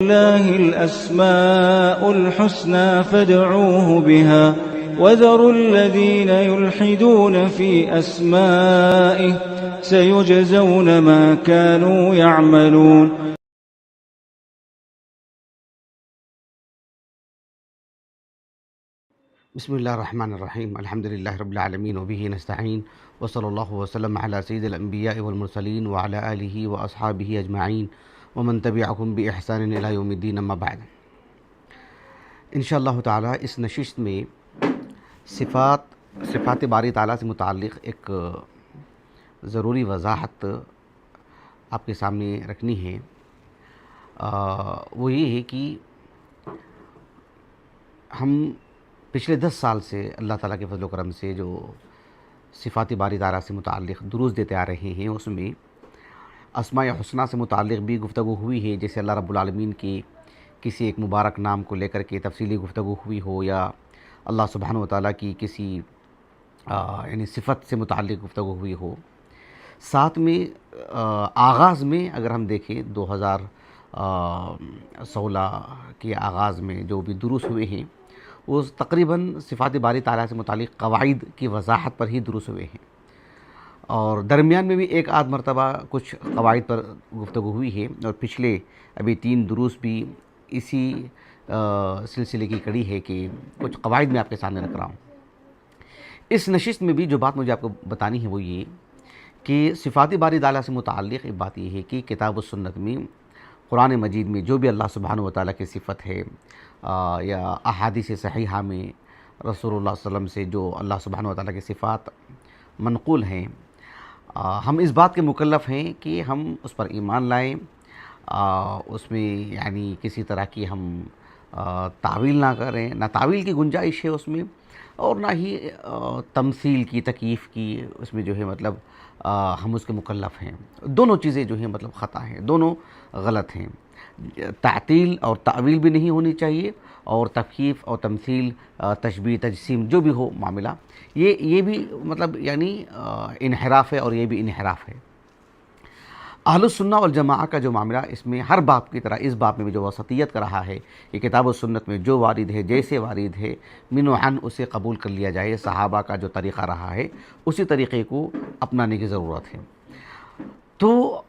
لله الأسماء الحسنى فادعوه بها وذروا الذين يلحدون في أسمائه سيجزون ما كانوا يعملون. بسم اللہ الرحمن الرحیم، الحمد للہ رب العالمین وبہ نستعین وصلی اللہ وسلم علی سید الانبیاء والمرسلین وعلی آلہ واصحابہ اجمعین ومن تبعہم بإحسان الی یوم الدین، اما بعد۔ انشاءاللہ تعالی اس نشست میں صفات باری تعالیٰ سے متعلق ایک ضروری وضاحت آپ کے سامنے رکھنی ہے۔ وہ یہ ہے کہ ہم پچھلے 10 سال سے اللہ تعالیٰ کے فضل و کرم سے جو صفات باری تعالیٰ سے متعلق دروس دیتے آ رہے ہیں، اس میں اسماء حسنہ سے متعلق بھی گفتگو ہوئی ہے، جیسے اللہ رب العالمین کے کسی ایک مبارک نام کو لے کر کے تفصیلی گفتگو ہوئی ہو، یا اللہ سبحانہ و تعالیٰ کی کسی یعنی صفت سے متعلق گفتگو ہوئی ہو۔ ساتھ میں آغاز میں اگر ہم دیکھیں 2016 کے آغاز میں جو بھی دروس ہوئے ہیں، وہ تقریباً صفات باری تعالیٰ سے متعلق قواعد کی وضاحت پر ہی دروس ہوئے ہیں، اور درمیان میں بھی ایک آدھ مرتبہ کچھ قواعد پر گفتگو ہوئی ہے، اور پچھلے ابھی 3 دروس بھی اسی سلسلے کی کڑی ہے کہ کچھ قواعد میں آپ کے سامنے رکھ رہا ہوں۔ اس نشست میں بھی جو بات مجھے آپ کو بتانی ہے وہ یہ کہ صفات باری تعالیٰ سے متعلق ایک بات یہ ہے کہ کتاب و سنت میں، قرآن مجید میں جو بھی اللہ سبحانہ و تعالیٰ کی صفت ہے، یا احادیث صحیحہ میں رسول اللہ صلی اللہ علیہ وسلم سے جو اللہ سبحانہ و تعالیٰ کی صفات منقول ہیں، ہم اس بات کے مکلف ہیں کہ ہم اس پر ایمان لائیں، اس میں یعنی کسی طرح کی ہم تعویل نہ کریں، نہ تعویل کی گنجائش ہے اس میں، اور نہ ہی تمثیل کی، تکییف کی اس میں جو ہے مطلب ہم اس کے مکلف ہیں۔ دونوں چیزیں جو ہیں مطلب خطا ہیں، دونوں غلط ہیں۔ تعطیل اور تعویل بھی نہیں ہونی چاہیے، اور تکییف اور تمثیل، تشبیہ، تجسیم جو بھی ہو معاملہ، یہ بھی مطلب یعنی انحراف ہے، اور یہ بھی انحراف ہے۔ اہل السنہ والجماعہ کا جو معاملہ اس میں ہر باب کی طرح اس باب میں بھی جو وسطیت کا رہا ہے کہ کتاب و سنت میں جو وارد ہے، جیسے وارد ہے، من و عن اسے قبول کر لیا جائے۔ صحابہ کا جو طریقہ رہا ہے اسی طریقے کو اپنانے کی ضرورت ہے۔ تو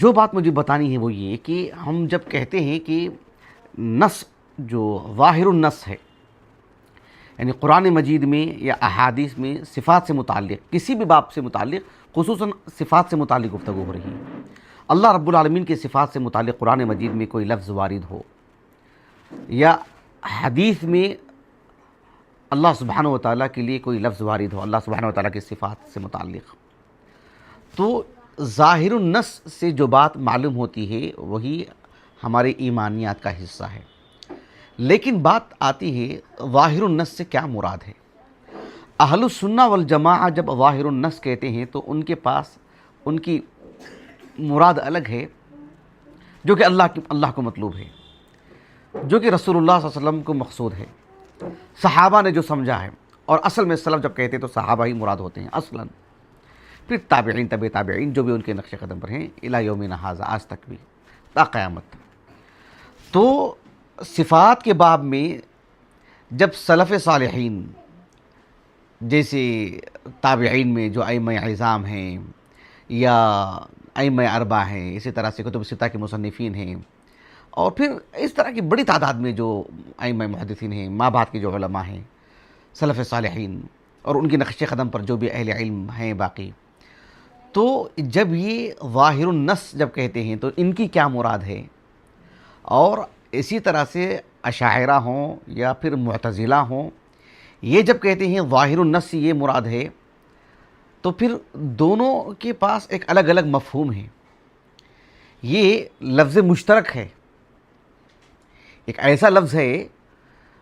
جو بات مجھے بتانی ہے وہ یہ کہ ہم جب کہتے ہیں کہ نص جو ظاہر النص ہے، یعنی قرآن مجید میں یا احادیث میں صفات سے متعلق کسی بھی باب سے متعلق، خصوصاً صفات سے متعلق گفتگو ہو رہی ہے، اللہ رب العالمین کے صفات سے متعلق قرآن مجید میں کوئی لفظ وارد ہو، یا حدیث میں اللہ سبحانہ و تعالیٰ کے لیے کوئی لفظ وارد ہو اللہ سبحانہ و تعالیٰ کے صفات سے متعلق، تو ظاہر النص سے جو بات معلوم ہوتی ہے وہی ہمارے ایمانیات کا حصہ ہے۔ لیکن بات آتی ہے ظاہر النص سے کیا مراد ہے۔ اہل السنہ والجماعہ جب ظاہر النص کہتے ہیں تو ان کے پاس ان کی مراد الگ ہے، جو کہ اللہ کو مطلوب ہے، جو کہ رسول اللہ صلی اللہ علیہ وسلم کو مقصود ہے، صحابہ نے جو سمجھا ہے، اور اصل میں سلف جب کہتے ہیں تو صحابہ ہی مراد ہوتے ہیں اصلاً، پھر تابعین، طب تابعین جو بھی ان کے نقش قدم پر ہیں الی یومنا ھذا، آج تک بھی تا قیامت۔ تو صفات کے باب میں جب سلف صالحین جیسے تابعین میں جو ائمہ اعظام ہیں، یا ائمہ اربعہ ہیں، اسی طرح سے کتب ستہ کے مصنفین ہیں، اور پھر اس طرح کی بڑی تعداد میں جو ائمہ محدثین ہیں، ما بعد کے جو علماء ہیں، سلف صالحین، اور ان کے نقش قدم پر جو بھی اہل علم ہیں باقی، تو جب یہ ظاہر النص جب کہتے ہیں تو ان کی کیا مراد ہے، اور اسی طرح سے اشاعرہ ہوں یا پھر معتزلہ ہوں، یہ جب کہتے ہیں ظاہر النص سے یہ مراد ہے، تو پھر دونوں کے پاس ایک الگ الگ مفہوم ہے۔ یہ لفظ مشترک ہے، ایک ایسا لفظ ہے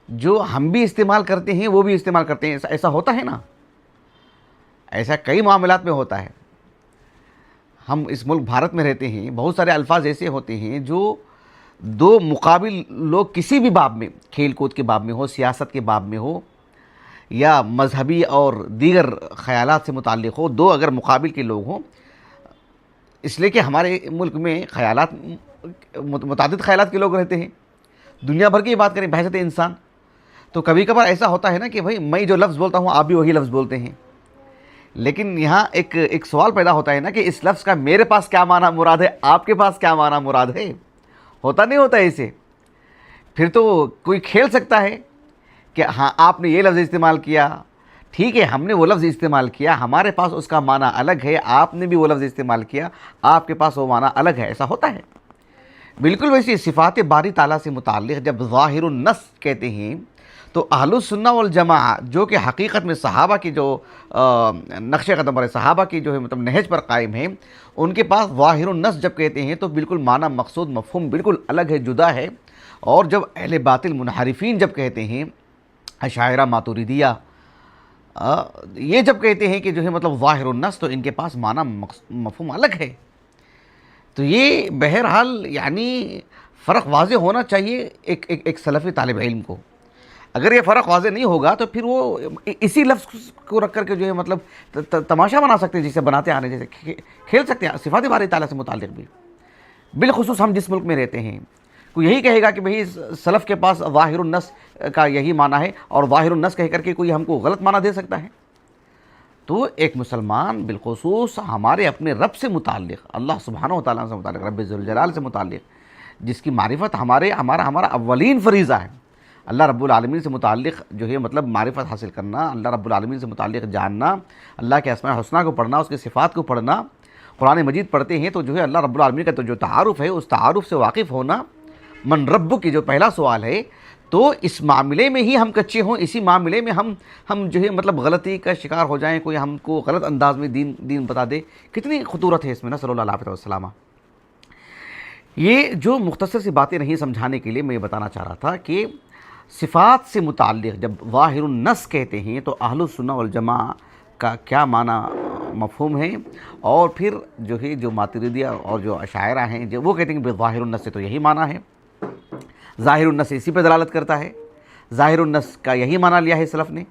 جو ہم بھی استعمال کرتے ہیں، وہ بھی استعمال کرتے ہیں، ایسا ہوتا ہے نا، ایسا کئی معاملات میں ہوتا ہے۔ ہم اس ملک بھارت میں رہتے ہیں، بہت سارے الفاظ ایسے ہوتے ہیں جو دو مقابل لوگ کسی بھی باب میں، کھیل کود کے باب میں ہو، سیاست کے باب میں ہو، یا مذہبی اور دیگر خیالات سے متعلق ہو، دو اگر مقابل کے لوگ ہوں، اس لیے کہ ہمارے ملک میں خیالات متعدد خیالات کے لوگ رہتے ہیں، دنیا بھر کی بات کریں بحیثیت انسان، تو کبھی کبھار ایسا ہوتا ہے نا کہ بھائی میں جو لفظ بولتا ہوں آپ بھی وہی لفظ بولتے ہیں، لیکن یہاں ایک سوال پیدا ہوتا ہے نا کہ اس لفظ کا میرے پاس کیا معنی مراد ہے، آپ کے پاس کیا معنی مراد ہے؟ ہوتا نہیں ہوتا ایسے. پھر تو کوئی کھیل سکتا ہے کہ ہاں آپ نے یہ لفظ استعمال کیا، ٹھیک ہے ہم نے وہ لفظ استعمال کیا، ہمارے پاس اس کا معنی الگ ہے، آپ نے بھی وہ لفظ استعمال کیا، آپ کے پاس وہ معنی الگ ہے، ایسا ہوتا ہے. بالکل ویسے صفات باری تعالیٰ سے متعلق جب ظاہر النص کہتے ہیں تو اہل السنہ والجماعہ جو کہ حقیقت میں صحابہ کی جو نقش قدم پر صحابہ کی جو ہے مطلب نہج پر قائم ہیں، ان کے پاس ظاہر النص جب کہتے ہیں تو بالکل معنی مقصود مفہوم بالکل الگ ہے، جدا ہے. اور جب اہل باطل منحرفین جب کہتے ہیں، اشاعرہ ماتوریدیہ یہ جب کہتے ہیں کہ جو ہے مطلب ظاہر النص، تو ان کے پاس معنی مفہوم الگ ہے. تو یہ بہرحال یعنی فرق واضح ہونا چاہیے ایک سلفی طالب علم کو. اگر یہ فرق واضح نہیں ہوگا تو پھر وہ اسی لفظ کو رکھ کر کے جو ہے مطلب تماشا بنا سکتے ہیں، جسے بناتے آنے جیسے کھیل سکتے ہیں صفات باری تعالیٰ سے متعلق بھی. بالخصوص ہم جس ملک میں رہتے ہیں کوئی یہی کہے گا کہ بھئی سلف کے پاس ظاہر النص کا یہی معنی ہے، اور ظاہر النص کہہ کر کے کوئی ہم کو غلط معنی دے سکتا ہے. تو ایک مسلمان بالخصوص ہمارے اپنے رب سے متعلق، اللہ سبحانہ و تعالیٰ سے متعلق، رب ذوالجلال سے متعلق جس کی معرفت ہمارا اولین فریضہ ہے، اللہ رب العالمین سے متعلق جو ہے مطلب معرفت حاصل کرنا، اللہ رب العالمین سے متعلق جاننا، اللہ کے اسماء الحسنہ کو پڑھنا، اس کی صفات کو پڑھنا. قرآن مجید پڑھتے ہیں تو جو ہے اللہ رب العالمین کا تو جو تعارف ہے اس تعارف سے واقف ہونا. من رب کی جو پہلا سوال ہے، تو اس معاملے میں ہی ہم کچے ہوں، اسی معاملے میں ہم جو ہے مطلب غلطی کا شکار ہو جائیں، کوئی ہم کو غلط انداز میں دین بتا دے، کتنی خطورت ہے اس میں نا، صلی اللہ علیہ وسلم. یہ جو مختصر سی باتیں نہیں سمجھانے کے لیے میں یہ بتانا چاہ رہا تھا کہ صفات سے متعلق جب ظاہر النص کہتے ہیں تو اہل السنہ والجماعہ کا کیا معنی مفہوم ہے، اور پھر جو ہے جو ماتریدیہ اور جو اشاعرہ ہیں جو وہ کہتے ہیں کہ ظاہر النص سے تو یہی معنی ہے، ظاہر النص اسی پہ دلالت کرتا ہے، ظاہر النص کا یہی معنی لیا ہے سلف نے.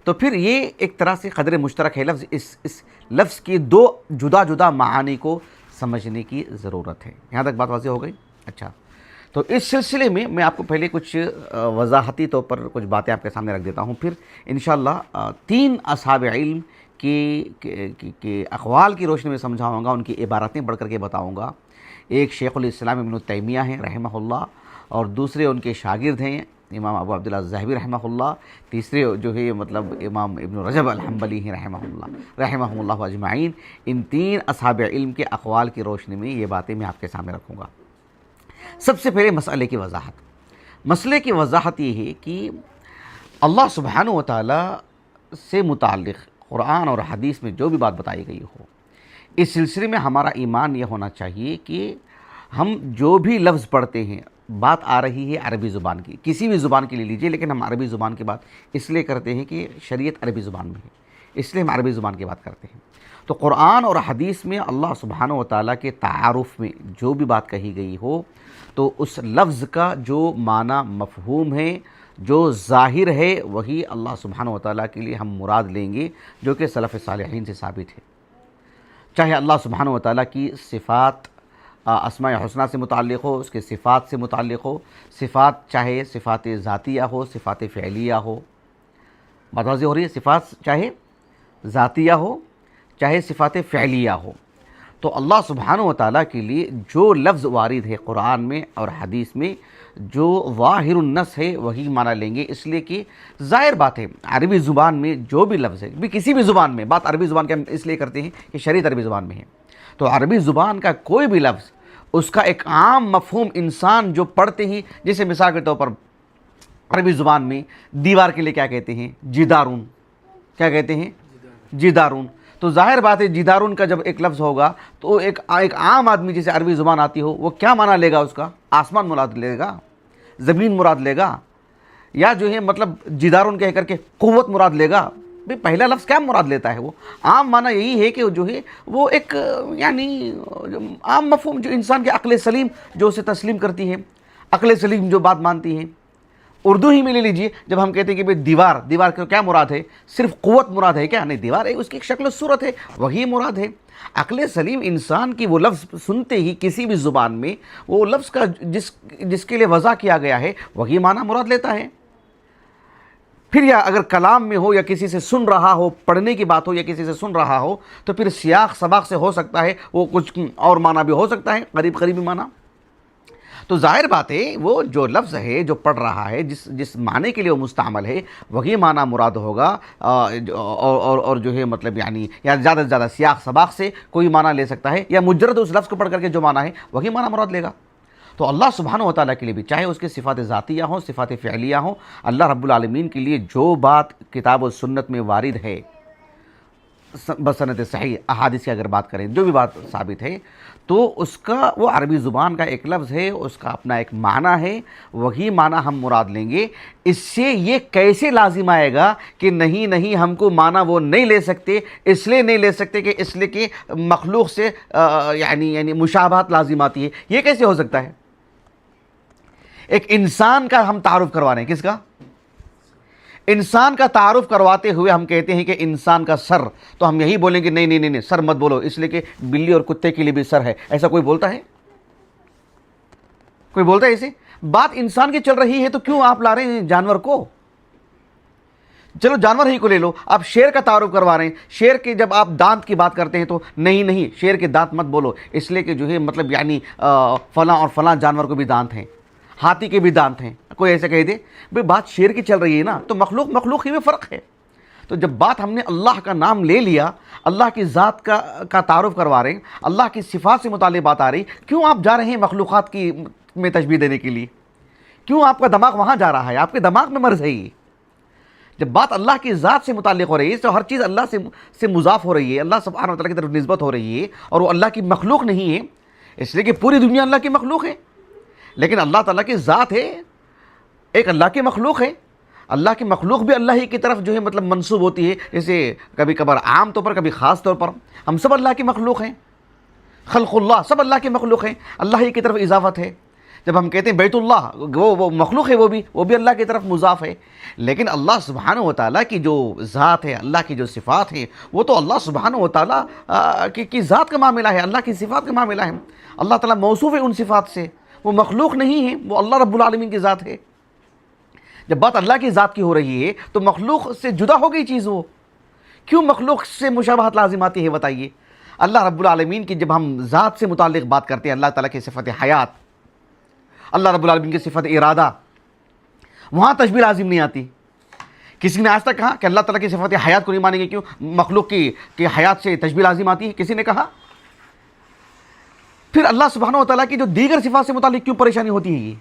تو پھر یہ ایک طرح سے قدر مشترک ہے لفظ، اس لفظ کی دو جدا جدا معانی کو سمجھنے کی ضرورت ہے. یہاں تک بات واضح ہو گئی؟ اچھا، تو اس سلسلے میں میں آپ کو پہلے کچھ وضاحتی طور پر کچھ باتیں آپ کے سامنے رکھ دیتا ہوں، پھر انشاءاللہ 3 اصحاب علم کے اقوال کی روشنی میں سمجھاؤں گا، ان کی عبارتیں پڑھ کر کے بتاؤں گا. ایک شیخ الاسلام ابن تیمیہ ہیں رحمہ اللہ، اور دوسرے ان کے شاگرد ہیں امام ابو عبداللہ الذہبی رحمہ اللہ، تیسرے جو ہے مطلب امام ابن رجب الحنبلی ہیں رحمہ اللہ اجمعین. ان 3 اصحاب علم کے اقوال کی روشنی میں یہ باتیں میں آپ کے سامنے رکھوں گا. سب سے پہلے مسئلے کی وضاحت یہ ہے کہ اللہ سبحانہ و تعالیٰ سے متعلق قرآن اور حدیث میں جو بھی بات بتائی گئی ہو، اس سلسلے میں ہمارا ایمان یہ ہونا چاہیے کہ ہم جو بھی لفظ پڑھتے ہیں، بات آ رہی ہے عربی زبان کی، کسی بھی زبان کی لے لیجئے، لیکن ہم عربی زبان کی بات اس لیے کرتے ہیں کہ شریعت عربی زبان میں ہے، اس لیے ہم عربی زبان کی بات کرتے ہیں. تو قرآن اور حدیث میں اللہ سبحانہ و تعالیٰ کے تعارف میں جو بھی بات کہی گئی ہو، تو اس لفظ کا جو معنی مفہوم ہے، جو ظاہر ہے، وہی اللہ سبحانہ و تعالیٰ کے لیے ہم مراد لیں گے، جو کہ سلف صالحین سے ثابت ہے. چاہے اللہ سبحانہ و تعالیٰ کی صفات اسماء حسنہ سے متعلق ہو، اس کے صفات سے متعلق ہو، صفات چاہے صفات ذاتیہ ہو، صفات فعلیہ ہو، بات واضح ہو رہی ہے، صفات چاہے ذاتیہ ہو چاہے صفات فعلیہ ہو. تو اللہ سبحانہ و تعالیٰ کے لیے جو لفظ وارد ہے قرآن میں اور حدیث میں، جو ظاہر النص ہے وہی معنی لیں گے. اس لیے کہ ظاہر بات ہے عربی زبان میں جو بھی لفظ ہے، بھی کسی بھی زبان میں، بات عربی زبان کے ہم اس لیے کرتے ہیں کہ شریعت عربی زبان میں ہے، تو عربی زبان کا کوئی بھی لفظ اس کا ایک عام مفہوم انسان جو پڑھتے ہی، جیسے مثال کے طور پر عربی زبان میں دیوار کے لیے کیا کہتے ہیں؟ جدارون. کیا کہتے ہیں؟ جدارون. تو ظاہر بات ہے جدارون کا جب ایک لفظ ہوگا تو ایک عام آدمی جسے عربی زبان آتی ہو وہ کیا معنی لے گا؟ اس کا آسمان مراد لے گا، زمین مراد لے گا، یا جو ہے مطلب جدارون کہہ کر کے قوت مراد لے گا. بھئی پہلا لفظ کیا مراد لیتا ہے؟ وہ عام معنی یہی ہے کہ جو ہے وہ ایک یعنی عام مفہوم جو انسان کے عقل سلیم جو اسے تسلیم کرتی ہے، عقل سلیم جو بات مانتی ہے، اردو ہی میں لے لیجئے، جب ہم کہتے ہیں کہ بھئی دیوار، دیوار کا کیا مراد ہے؟ صرف قوت مراد ہے کیا؟ نہیں، دیوار ہے اس کی ایک شکل و صورت ہے، وہی مراد ہے۔ عقل سلیم انسان کی وہ لفظ سنتے ہی کسی بھی زبان میں وہ لفظ کا جس کے لیے وضع کیا گیا ہے وہی معنی مراد لیتا ہے۔ پھر یا اگر کلام میں ہو یا کسی سے سن رہا ہو، پڑھنے کی بات ہو یا کسی سے سن رہا ہو، تو پھر سیاق سباق سے ہو سکتا ہے وہ کچھ اور معنی بھی ہو سکتا ہے، قریبی معنی۔ تو ظاہر بات ہے وہ جو لفظ ہے جو پڑھ رہا ہے، جس معنی کے لیے وہ مستعمل ہے وہی معنی مراد ہوگا، اور جو ہے مطلب یعنی یا زیادہ سے زیادہ سیاق سباق سے کوئی معنی لے سکتا ہے، یا مجرد اس لفظ کو پڑھ کر کے جو معنی ہے وہی معنی مراد لے گا۔ تو اللہ سبحانہ و تعالیٰ کے لیے بھی، چاہے اس کے صفات ذاتیہ ہوں، صفات فعلیہ ہوں، اللہ رب العالمین کے لیے جو بات کتاب و سنت میں وارد ہے بسند صحیح احادیث کی اگر بات کریں، جو بھی بات ثابت ہے، تو اس کا وہ عربی زبان کا ایک لفظ ہے، اس کا اپنا ایک معنی ہے، وہی معنی ہم مراد لیں گے۔ اس سے یہ کیسے لازم آئے گا کہ نہیں ہم کو معنی وہ نہیں لے سکتے، اس لیے نہیں لے سکتے کہ اس لیے کہ مخلوق سے یعنی مشابہت لازم آتی ہے، یہ کیسے ہو سکتا ہے؟ ایک انسان کا ہم تعارف کروا رہے ہیں، کس کا؟ انسان کا تعارف کرواتے ہوئے ہم کہتے ہیں کہ انسان کا سر، تو ہم یہی بولیں گے نہیں سر مت بولو، اس لیے کہ بلی اور کتے کے لیے بھی سر ہے۔ ایسا کوئی بولتا ہے؟ کوئی بولتا ہے ایسے؟ بات انسان کی چل رہی ہے تو کیوں آپ لا رہے ہیں جانور کو؟ چلو جانور ہی کو لے لو، آپ شیر کا تعارف کروا رہے ہیں، شیر کے جب آپ دانت کی بات کرتے ہیں تو نہیں شیر کے دانت مت بولو، اس لیے کہ جو ہے مطلب یعنی فلاں اور فلاں جانور کو بھی دانت ہیں، ہاتھی کے بھی دانت ہیں، کوئی ایسا کہہ دے بھئی بات شیر کی چل رہی ہے نا، تو مخلوق ہی میں فرق ہے۔ تو جب بات ہم نے اللہ کا نام لے لیا، اللہ کی ذات کا تعارف کروا رہے ہیں، اللہ کی صفات سے متعلق بات آ رہی، کیوں آپ جا رہے ہیں مخلوقات کی میں تشبیہ دینے کے لیے؟ کیوں آپ کا دماغ وہاں جا رہا ہے؟ آپ کے دماغ میں مرض ہے یہ۔ جب بات اللہ کی ذات سے متعلق ہو رہی ہے تو ہر چیز اللہ سے مضاف ہو رہی ہے، اللہ سبحانہ وتعالیٰ کی طرف نسبت ہو رہی ہے، اور وہ اللہ کی مخلوق نہیں ہے، اس لیے کہ پوری دنیا اللہ کی مخلوق ہے، لیکن اللہ تعالیٰ کی ذات ہے، ایک اللہ کی مخلوق ہے۔ اللہ کی مخلوق بھی اللہ ہی کی طرف جو ہے مطلب منسوب ہوتی ہے، جیسے کبھی کبھار عام طور پر، کبھی خاص طور پر، ہم سب اللہ کی مخلوق ہیں، خلق اللہ، سب اللہ کی مخلوق ہیں، اللہ ہی کی طرف اضافت ہے۔ جب ہم کہتے ہیں بیت اللہ، وہ مخلوق ہے، وہ بھی اللہ کی طرف مضاف ہے، لیکن اللہ سبحانہ و تعالیٰ کی جو ذات ہے، اللہ کی جو صفات ہیں، وہ تو اللہ سبحانہ و تعالیٰ کی ذات کا معاملہ ہے، اللہ کی صفات کا معاملہ ہے۔ اللہ تعالیٰ موصوف ہے ان صفات سے، وہ مخلوق نہیں ہے، وہ اللہ رب العالمین کی ذات ہے۔ جب بات اللہ کی ذات کی ہو رہی ہے تو مخلوق سے جدا ہو گئی چیز، وہ کیوں مخلوق سے مشابہت لازم آتی ہے بتائیے؟ اللہ رب العالمین کی جب ہم ذات سے متعلق بات کرتے ہیں، اللہ تعالیٰ کی صفت حیات، اللہ رب العالمین کی صفت ارادہ، وہاں تشبیہ لازم نہیں آتی۔ کسی نے آج تک کہا کہ اللہ تعالیٰ کی صفت حیات کو نہیں مانیں گے، کیوں مخلوق کی حیات سے تشبیہ لازم آتی ہے؟ کسی نے کہا؟ پھر اللہ سبحانہ و تعالیٰ کی جو دیگر صفات سے متعلق کیوں پریشانی ہوتی ہے؟ یہ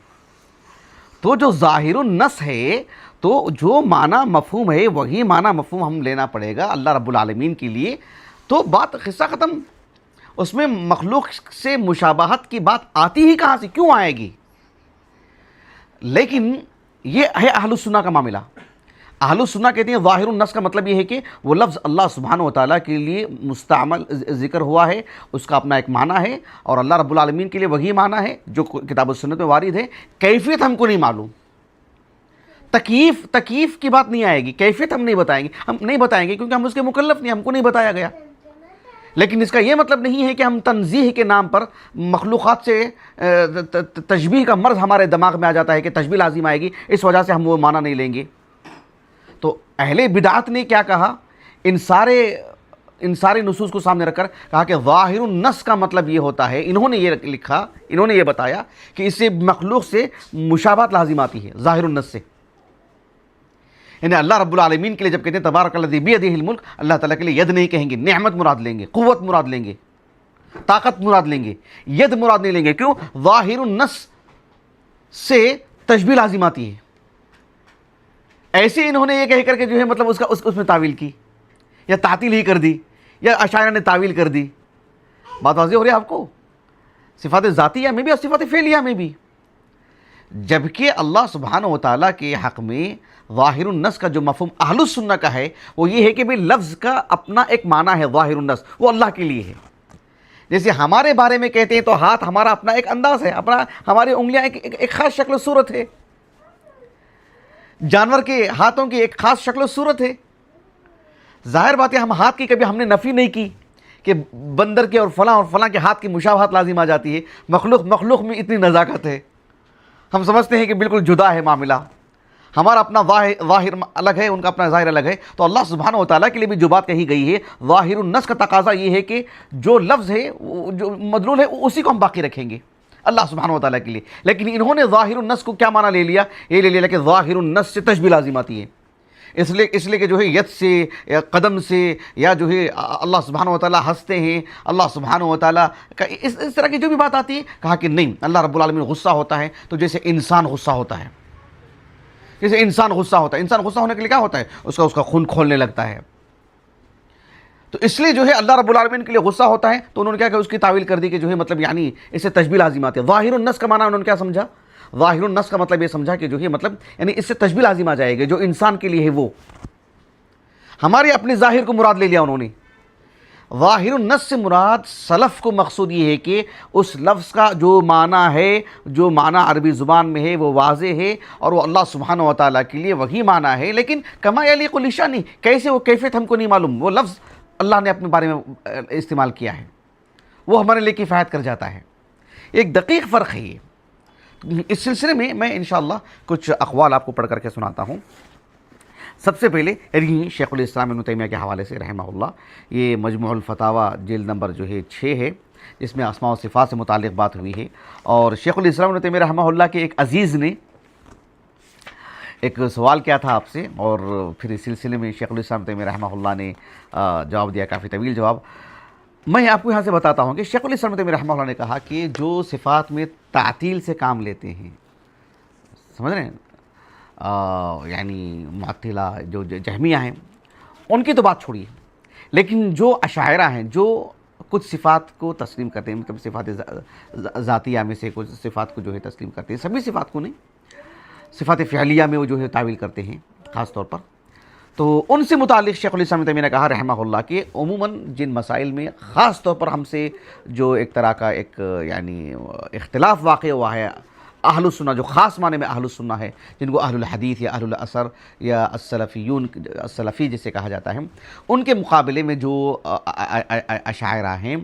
تو جو ظاہر النص ہے، تو جو معنی مفہوم ہے وہی معنی مفہوم ہم لینا پڑے گا اللہ رب العالمین کے لیے، تو بات قصہ ختم۔ اس میں مخلوق سے مشابہت کی بات آتی ہی کہاں سے، کیوں آئے گی؟ لیکن یہ ہے اہل السنہ کا معاملہ۔ اہل السنہ کہتے ہیں ظاہر النص کا مطلب یہ ہے کہ وہ لفظ اللہ سبحانہ و تعالیٰ کے لیے مستعمل ذکر ہوا ہے، اس کا اپنا ایک معنی ہے، اور اللہ رب العالمین کے لیے وہی معنی ہے جو کتاب و سنت میں وارد ہے۔ کیفیت ہم کو نہیں معلوم، تکییف کی بات نہیں آئے گی، کیفیت ہم نہیں بتائیں گے کیونکہ ہم اس کے مکلف نہیں، ہم کو نہیں بتایا گیا۔ لیکن اس کا یہ مطلب نہیں ہے کہ ہم تنزیہ کے نام پر مخلوقات سے تشبیہ کا مرض ہمارے دماغ میں آ جاتا ہے کہ تشبیہ لازم آئے گی، اس وجہ سے ہم وہ معنی نہیں لیں گے۔ تو اہل بدعت نے کیا کہا؟ ان سارے نصوص کو سامنے رکھ کر کہا کہ ظاہر النص کا مطلب یہ ہوتا ہے، انہوں نے یہ لکھا، انہوں نے یہ بتایا کہ اس سے مخلوق سے مشابہت لازم آتی ہے ظاہر النص سے۔ یعنی اللہ رب العالمین کے لیے جب کہتے ہیں تبارک الذی بیدہ الملک، اللہ تعالیٰ کے لیے ید نہیں کہیں گے، نعمت مراد لیں گے، قوت مراد لیں گے، طاقت مراد لیں گے، ید مراد نہیں لیں گے۔ کیوں؟ ظاہر النص سے تشبیہ لازم آتی ہے۔ ایسے انہوں نے یہ کہہ کر کے جو ہے مطلب اس میں تعویل کی، یا تعطیل ہی کر دی، یا اشاعرہ نے تعویل کر دی۔ بات واضح ہو رہی ہے آپ کو؟ صفات ذاتیہ میں بھی اور صفات فعلیہ میں بھی، جبکہ اللہ سبحانہ و تعالیٰ کے حق میں ظاہر النص کا جو مفہوم اہل السنہ کا ہے وہ یہ ہے کہ بھئی لفظ کا اپنا ایک معنی ہے، ظاہر النص وہ اللہ کے لیے ہے۔ جیسے ہمارے بارے میں کہتے ہیں تو ہاتھ ہمارا اپنا ایک انداز ہے، ہماری انگلیاں ایک خاص شکل و صورت ہے۔ جانور کے ہاتھوں کی ایک خاص شکل و صورت ہے. ظاہر بات ہے ہم ہاتھ کی کبھی ہم نے نفی نہیں کی کہ بندر کے اور فلاں کے ہاتھ کی مشابہت لازم آ جاتی ہے. مخلوق میں اتنی نزاکت ہے, ہم سمجھتے ہیں کہ بالکل جدا ہے معاملہ. ہمارا اپنا ظاہر الگ ہے, ان کا اپنا ظاہر الگ ہے. تو اللہ سبحانہ و تعالیٰ کے لیے بھی جو بات کہی گئی ہے, ظاہر النص کا تقاضا یہ ہے کہ جو لفظ ہے, جو مدلول ہے, اسی کو ہم باقی رکھیں گے اللہ سبحانہ و تعالیٰ کے لیے. لیکن انہوں نے ظاہر النص کو کیا معنی لے لیا؟ یہ لے لیا کہ ظاہر النص سے تشبیہ لازم آتی ہے. اس لیے کہ جو ہے ید سے یا قدم سے یا جو ہے اللہ سبحانہ و تعالیٰ ہنستے ہیں, اللہ سبحانہ و تعالیٰ کا اس طرح کی جو بھی بات آتی ہے, کہا کہ نہیں, اللہ رب العالمین غصہ ہوتا ہے تو جیسے انسان غصہ ہوتا ہے. جیسے انسان غصہ ہوتا ہے, انسان غصہ ہونے کے لیے کیا ہوتا ہے, اس کا خون کھولنے لگتا ہے. تو اس لیے جو ہے اللہ رب العالمین کے لیے غصہ ہوتا ہے, تو انہوں نے کیا کہ اس کی تعویل کر دی کہ جو ہے مطلب یعنی اس سے تشبیہ لازم آتی ہے. ظاہر النص کا معنی انہوں نے کیا سمجھا؟ ظاہر النص کا مطلب یہ سمجھا کہ جو ہے مطلب یعنی اس سے تشبیہ لازم آ جائے گی, جو انسان کے لیے ہے وہ. ہمارے اپنے ظاہر کو مراد لے لیا انہوں نے. ظاہر النص سے مراد سلف کو مقصود یہ ہے کہ اس لفظ کا جو معنی ہے, جو معنی عربی زبان میں ہے وہ واضح ہے اور وہ اللہ سبحانہ و تعالیٰ کے لیے وہی معنی ہے, لیکن کما یلیق لشانی, کیسے وہ کیفیت ہم کو نہیں معلوم. وہ لفظ اللہ نے اپنے بارے میں استعمال کیا ہے, وہ ہمارے لیے کفایت کر جاتا ہے. ایک دقیق فرق ہے یہ. اس سلسلے میں انشاءاللہ کچھ اقوال آپ کو پڑھ کر کے سناتا ہوں. سب سے پہلے شیخ الاسلام ابن تیمیہ کے حوالے سے رحمہ اللہ, یہ مجموع الفتاوی جلد نمبر جو ہے 6 ہے, جس میں اسماء و صفات سے متعلق بات ہوئی ہے. اور شیخ الاسلام ابن تیمیہ رحمہ اللہ کے ایک عزیز نے ایک سوال کیا تھا آپ سے, اور پھر اس سلسلے میں شیخ الاسلام ابن تیمیہ رحمہ اللہ نے جواب دیا, کافی طویل جواب. میں آپ کو یہاں سے بتاتا ہوں کہ شیخ الاسلام ابن تیمیہ رحمہ اللہ نے کہا کہ جو صفات میں تعطیل سے کام لیتے ہیں, سمجھ رہے ہیں, یعنی معطلہ جو جہمیہ ہیں, ان کی تو بات چھوڑیے, لیکن جو اشاعرہ ہیں جو کچھ صفات کو تسلیم کرتے ہیں, مطلب صفات ذاتیہ میں سے کچھ صفات کو جو ہے تسلیم کرتے ہیں, سبھی صفات کو نہیں, صفات فعلیہ میں وہ جو ہے تعویل کرتے ہیں خاص طور پر. تو ان سے متعلق شیخ الاسلام ابن تیمیہ نے کہا رحمہ اللہ کہ عموماً جن مسائل میں خاص طور پر ہم سے جو ایک طرح کا ایک یعنی اختلاف واقع ہوا ہے, اہل السنہ جو خاص معنی میں اہل السنہ ہے, جن کو اہل الحدیث یا اہل الاثر یا السلفی جسے کہا جاتا ہے, ان کے مقابلے میں جو اشاعرہ ہیں,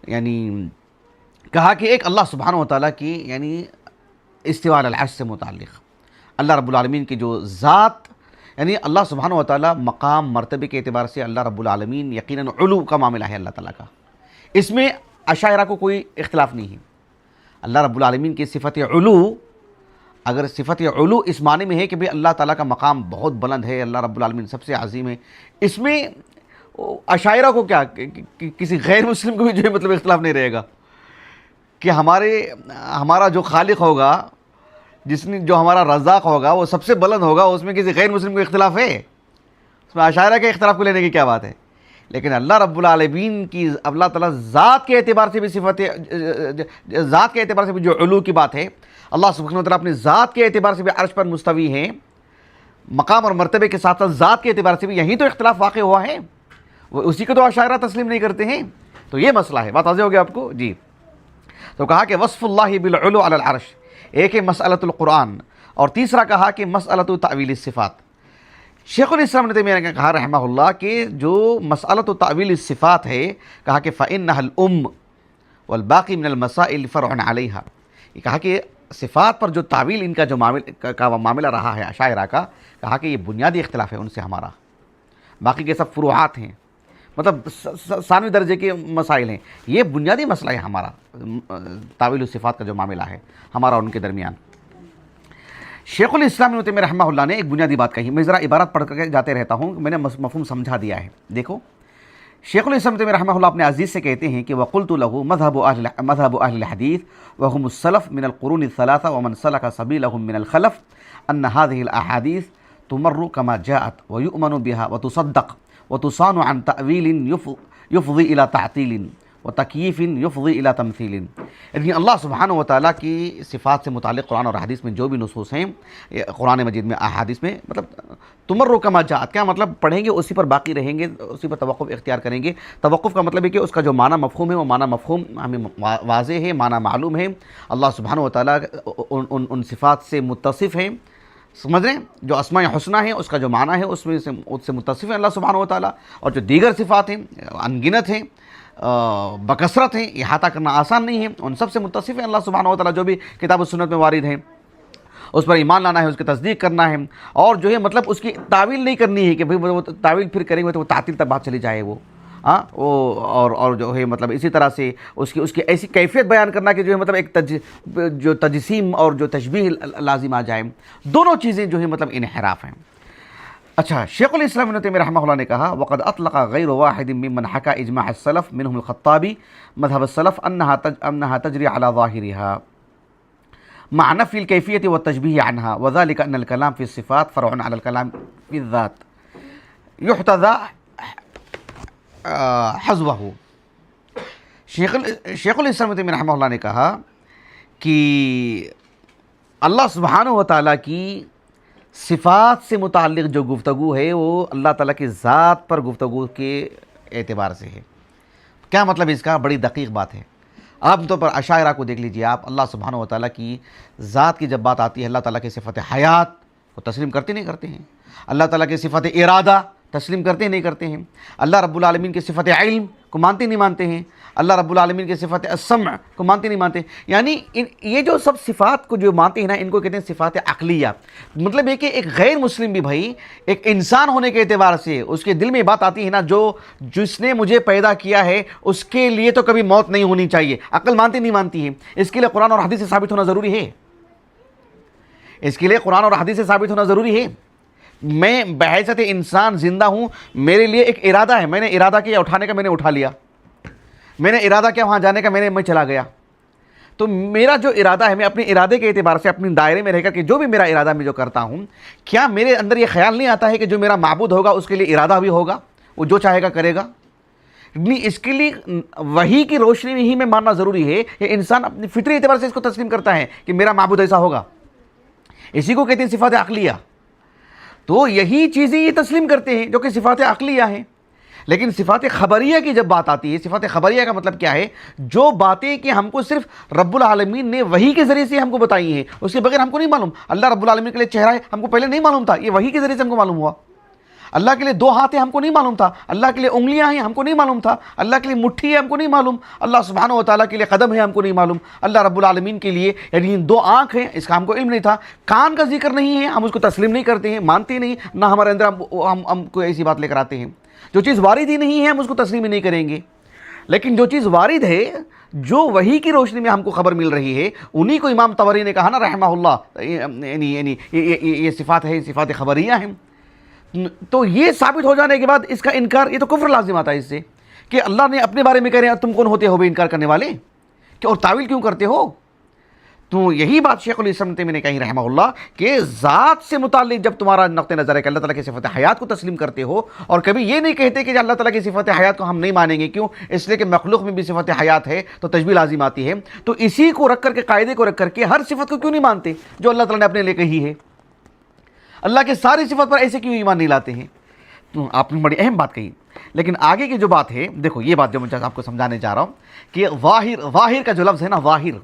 یعنی کہا کہ ایک اللہ سبحانہ و تعالیٰ کی یعنی استواء علی العرش سے متعلق اللہ رب العالمین کی جو ذات, یعنی اللہ سبحانہ و تعالیٰ مقام مرتبے کے اعتبار سے اللہ رب العالمین یقیناً علو کا معاملہ ہے اللہ تعالیٰ کا, اس میں اشاعرہ کو کوئی اختلاف نہیں ہے. اللہ رب العالمین کی صفت علو, اگر صفت علو اس معنی میں ہے کہ بھئی اللہ تعالیٰ کا مقام بہت بلند ہے, اللہ رب العالمین سب سے عظیم ہے, اس میں اشاعرہ کو کیا کسی غیر مسلم کو بھی جو ہے مطلب اختلاف نہیں رہے گا کہ ہمارا جو خالق ہوگا, جو ہمارا رزاق ہوگا وہ سب سے بلند ہوگا, اس میں کسی غیر مسلم کو اختلاف ہے, اس میں اشاعرہ کے اختلاف کو لینے کی کیا بات ہے. لیکن اللہ رب العالمین کی اللہ تعالیٰ ذات کے اعتبار سے بھی ذات کے اعتبار سے بھی جو علو کی بات ہے, اللہ سبحانہ و تعالیٰ اپنی ذات کے اعتبار سے بھی عرش پر مستوی ہیں, مقام اور مرتبے کے ساتھ ساتھ ذات کے اعتبار سے بھی یہی تو اختلاف واقع ہوا ہے, وہ اسی کو تو اشاعرہ تسلیم نہیں کرتے ہیں. تو یہ مسئلہ ہے, بات واضح ہو گیا آپ کو جی. تو کہا کہ وصف اللہ بالعلو علی العرش, ایک ہے مسئلۃ القرآن, اور تیسرا کہا کہ مسئلۃ تعویل الصفات. شیخ الاسلام ابن تیمیہ نے کہا رحمہ اللہ کہ جو مسئلۃ تعویل الصفات ہے, کہا کہ فإنها الأم والباقی من المسائل فرع علیہا. یہ کہا کہ صفات پر جو تعویل ان کا جو معاملہ رہا ہے اشاعرہ کا, کہا کہ یہ بنیادی اختلاف ہے ان سے ہمارا, باقی کے سب فروعات ہیں, مطلب ثانوی درجے کے مسائل ہیں. یہ بنیادی مسئلہ ہے ہمارا, تعویل الصفات کا جو معاملہ ہے ہمارا ان کے درمیان. شیخ الاسلام ابن تیمیہ رحمہ اللہ نے ایک بنیادی بات کہی, میں ذرا عبارت پڑھ کر جاتے رہتا ہوں, میں نے مفہوم سمجھا دیا ہے. دیکھو شیخ الاسلام ابن تیمیہ رحمہ اللہ اپنے عزیز سے کہتے ہیں کہ وقلت له مذهب اهل الحديث وهم السلف من القرون الثلاثه ومن سلك سبيلهم من الخلف ان هذه الاحاديث تمر كما جاءت ويؤمن بها وتصدق وتصان عن تأويل يفضي الى تعطيل وتکییف یفضی الی تمثیل. یعنی اللہ سبحانہ و تعالیٰ کی صفات سے متعلق قرآن اور حدیث میں جو بھی نصوص ہیں, قرآن مجید میں احادیث میں, مطلب تمر کما جاءت, کیا مطلب پڑھیں گے اسی پر باقی رہیں گے, اسی پر توقف اختیار کریں گے. توقف کا مطلب ہے کہ اس کا جو معنی مفہوم ہے وہ معنی مفہوم ہمیں واضح ہے, معنی معلوم ہے. اللہ سبحانہ و تعالیٰ ان صفات سے متصف ہیں, سمجھ رہے ہیں؟ جو اسماء حسنہ ہیں اس کا جو معنی ہے اس سے متصف ہے اللہ سبحانہ و تعالیٰ، اور جو دیگر صفات ہیں انگنت ہیں، بکثرت ہیں، احاطہ کرنا آسان نہیں ہے، ان سب سے متصف ہے اللہ سبحانہ و تعالیٰ۔ جو بھی کتاب و سنت میں وارد ہیں اس پر ایمان لانا ہے، اس کی تصدیق کرنا ہے، اور جو ہے مطلب اس کی تعویل نہیں کرنی ہے کہ بھئی وہ تعویل پھر کریں گے تو وہ تعطیل تک بات چلی جائے، وہ اور جو ہے مطلب اسی طرح سے اس کی ایسی کیفیت بیان کرنا کہ جو ہے مطلب ایک جو تجسیم اور جو تشبیہ لازم آ جائے، دونوں چیزیں جو ہے مطلب انحراف ہیں۔ اچھا، شیخ الاسلام ابن تیمیہ رحمہ اللہ نے کہا وقد اطلق غیر واحد ممن حکى اجماع السلف منهم الخطابی مذهب السلف انها تجری علی ظاہرها مع نفی الکیفیت والتشبیہ عنها وذلك ان الكلام في الصفات فرع على الكلام في الذات يحتذى حذوه۔ شیخ الاسلام ابن تیمیہ رحمہ اللہ نے کہا کہ اللہ سبحانہ و تعالیٰ کی صفات سے متعلق جو گفتگو ہے وہ اللہ تعالیٰ کی ذات پر گفتگو کے اعتبار سے ہے۔ کیا مطلب اس کا؟ بڑی دقیق بات ہے۔ عام طور پر اشاعرہ کو دیکھ لیجئے آپ، اللہ سبحانہ و تعالیٰ کی ذات کی جب بات آتی ہے، اللہ تعالیٰ کی صفت حیات کو تسلیم کرتے نہیں کرتے ہیں، اللہ تعالیٰ کی صفت ارادہ تسلیم کرتے نہیں کرتے ہیں، اللہ رب العالمین کی صفت علم کو مانتے نہیں مانتے ہیں، اللہ رب العالمین کی صفت السمع کو مانتے نہیں مانتے۔ یعنی یہ جو سب صفات کو جو مانتے ہیں نا، ان کو کہتے ہیں صفات عقلیہ۔ مطلب یہ کہ ایک غیر مسلم بھی بھائی ایک انسان ہونے کے اعتبار سے اس کے دل میں بات آتی ہے نا، جس نے مجھے پیدا کیا ہے اس کے لیے تو کبھی موت نہیں ہونی چاہیے، عقل مانتی نہیں مانتی ہے۔ اس کے لیے قرآن اور حدیث سے ثابت ہونا ضروری ہے، اس کے لیے قرآن اور حدیث سے ثابت ہونا ضروری ہے۔ میں بحیثیت انسان زندہ ہوں، میرے لیے ایک ارادہ ہے، میں نے ارادہ کیا اٹھانے کا، میں نے اٹھا لیا، میں نے ارادہ کیا وہاں جانے کا، میں چلا گیا۔ تو میرا جو ارادہ ہے، میں اپنے ارادے کے اعتبار سے اپنے دائرے میں رہ کر کے جو بھی میرا ارادہ میں جو کرتا ہوں، کیا میرے اندر یہ خیال نہیں آتا ہے کہ جو میرا معبود ہوگا اس کے لیے ارادہ بھی ہوگا، وہ جو چاہے گا کرے گا؟ اس کے لیے وحی کی روشنی میں ہی میں ماننا ضروری ہے۔ یہ انسان اپنی فطری اعتبار سے اس کو تسلیم کرتا ہے کہ میرا معبود ایسا ہوگا، اسی کو کہتے ہیں صفات عقلیہ۔ تو یہی چیزیں یہ تسلیم کرتے ہیں جو کہ صفات عقلیہ ہیں۔ لیکن صفات خبریہ کی جب بات آتی ہے، صفات خبریہ کا مطلب کیا ہے؟ جو باتیں کہ ہم کو صرف رب العالمین نے وحی کے ذریعے سے ہم کو بتائی ہیں، اس کے بغیر ہم کو نہیں معلوم۔ اللہ رب العالمین کے لیے چہرہ ہے، ہم کو پہلے نہیں معلوم تھا، یہ وحی کے ذریعے سے ہم کو معلوم ہوا۔ اللہ کے لیے دو ہاتھ ہیں، ہم کو نہیں معلوم تھا۔ اللہ کے لیے انگلیاں ہیں، ہم کو نہیں معلوم تھا۔ اللہ کے لیے مٹھی ہے، ہم کو نہیں معلوم۔ اللہ سبحانہ و تعالیٰ کے لیے قدم ہے، ہم کو نہیں معلوم۔ اللہ رب العالمین کے لیے یعنی دو آنکھ ہیں، اس کا ہم کو علم نہیں تھا۔ کان کا ذکر نہیں ہے، ہم اس کو تسلیم نہیں کرتے ہیں، مانتے نہیں، نہ ہمارے اندر ہم کوئی ایسی بات لے کر آتے ہیں۔ جو چیز وارد ہی نہیں ہے ہم اس کو تسلیم ہی نہیں کریں گے۔ لیکن جو چیز وارد ہے، جو وحی کی روشنی میں ہم کو خبر مل رہی ہے، انہی کو امام طبری نے کہا نا رحمہ اللہ، یعنی یہ صفات ہے، صفات خبریہ ہیں۔ تو یہ ثابت ہو جانے کے بعد اس کا انکار، یہ تو کفر لازم آتا ہے اس سے، کہ اللہ نے اپنے بارے میں کہہ رہے ہیں تم کون ہوتے ہو بے انکار کرنے والے، کہ اور تعویل کیوں کرتے ہو؟ تو یہی بات شیخ الاسلام تیمیہ نے کہی رحمہ اللہ کہ ذات سے متعلق جب تمہارا نقطہ نظر ہے کہ اللہ تعالیٰ کی صفت حیات کو تسلیم کرتے ہو، اور کبھی یہ نہیں کہتے کہ اللہ تعالیٰ کی صفت حیات کو ہم نہیں مانیں گے، کیوں؟ اس لیے کہ مخلوق میں بھی صفت حیات ہے تو تشبیہ لازم آتی ہے۔ تو اسی کو رکھ کر کے، قاعدے کو رکھ کر کے ہر صفت کو کیوں نہیں مانتے جو اللہ تعالیٰ نے اپنے لیے کہی ہے؟ اللہ کے ساری صفت پر ایسے کیوں ایمان نہیں لاتے ہیں؟ تو آپ نے بڑی اہم بات کہی۔ لیکن آگے کی جو بات ہے، دیکھو یہ بات جو میں آپ کو سمجھانے جا رہا ہوں کہ ظاہر کا جو لفظ ہے نا، ظاہر،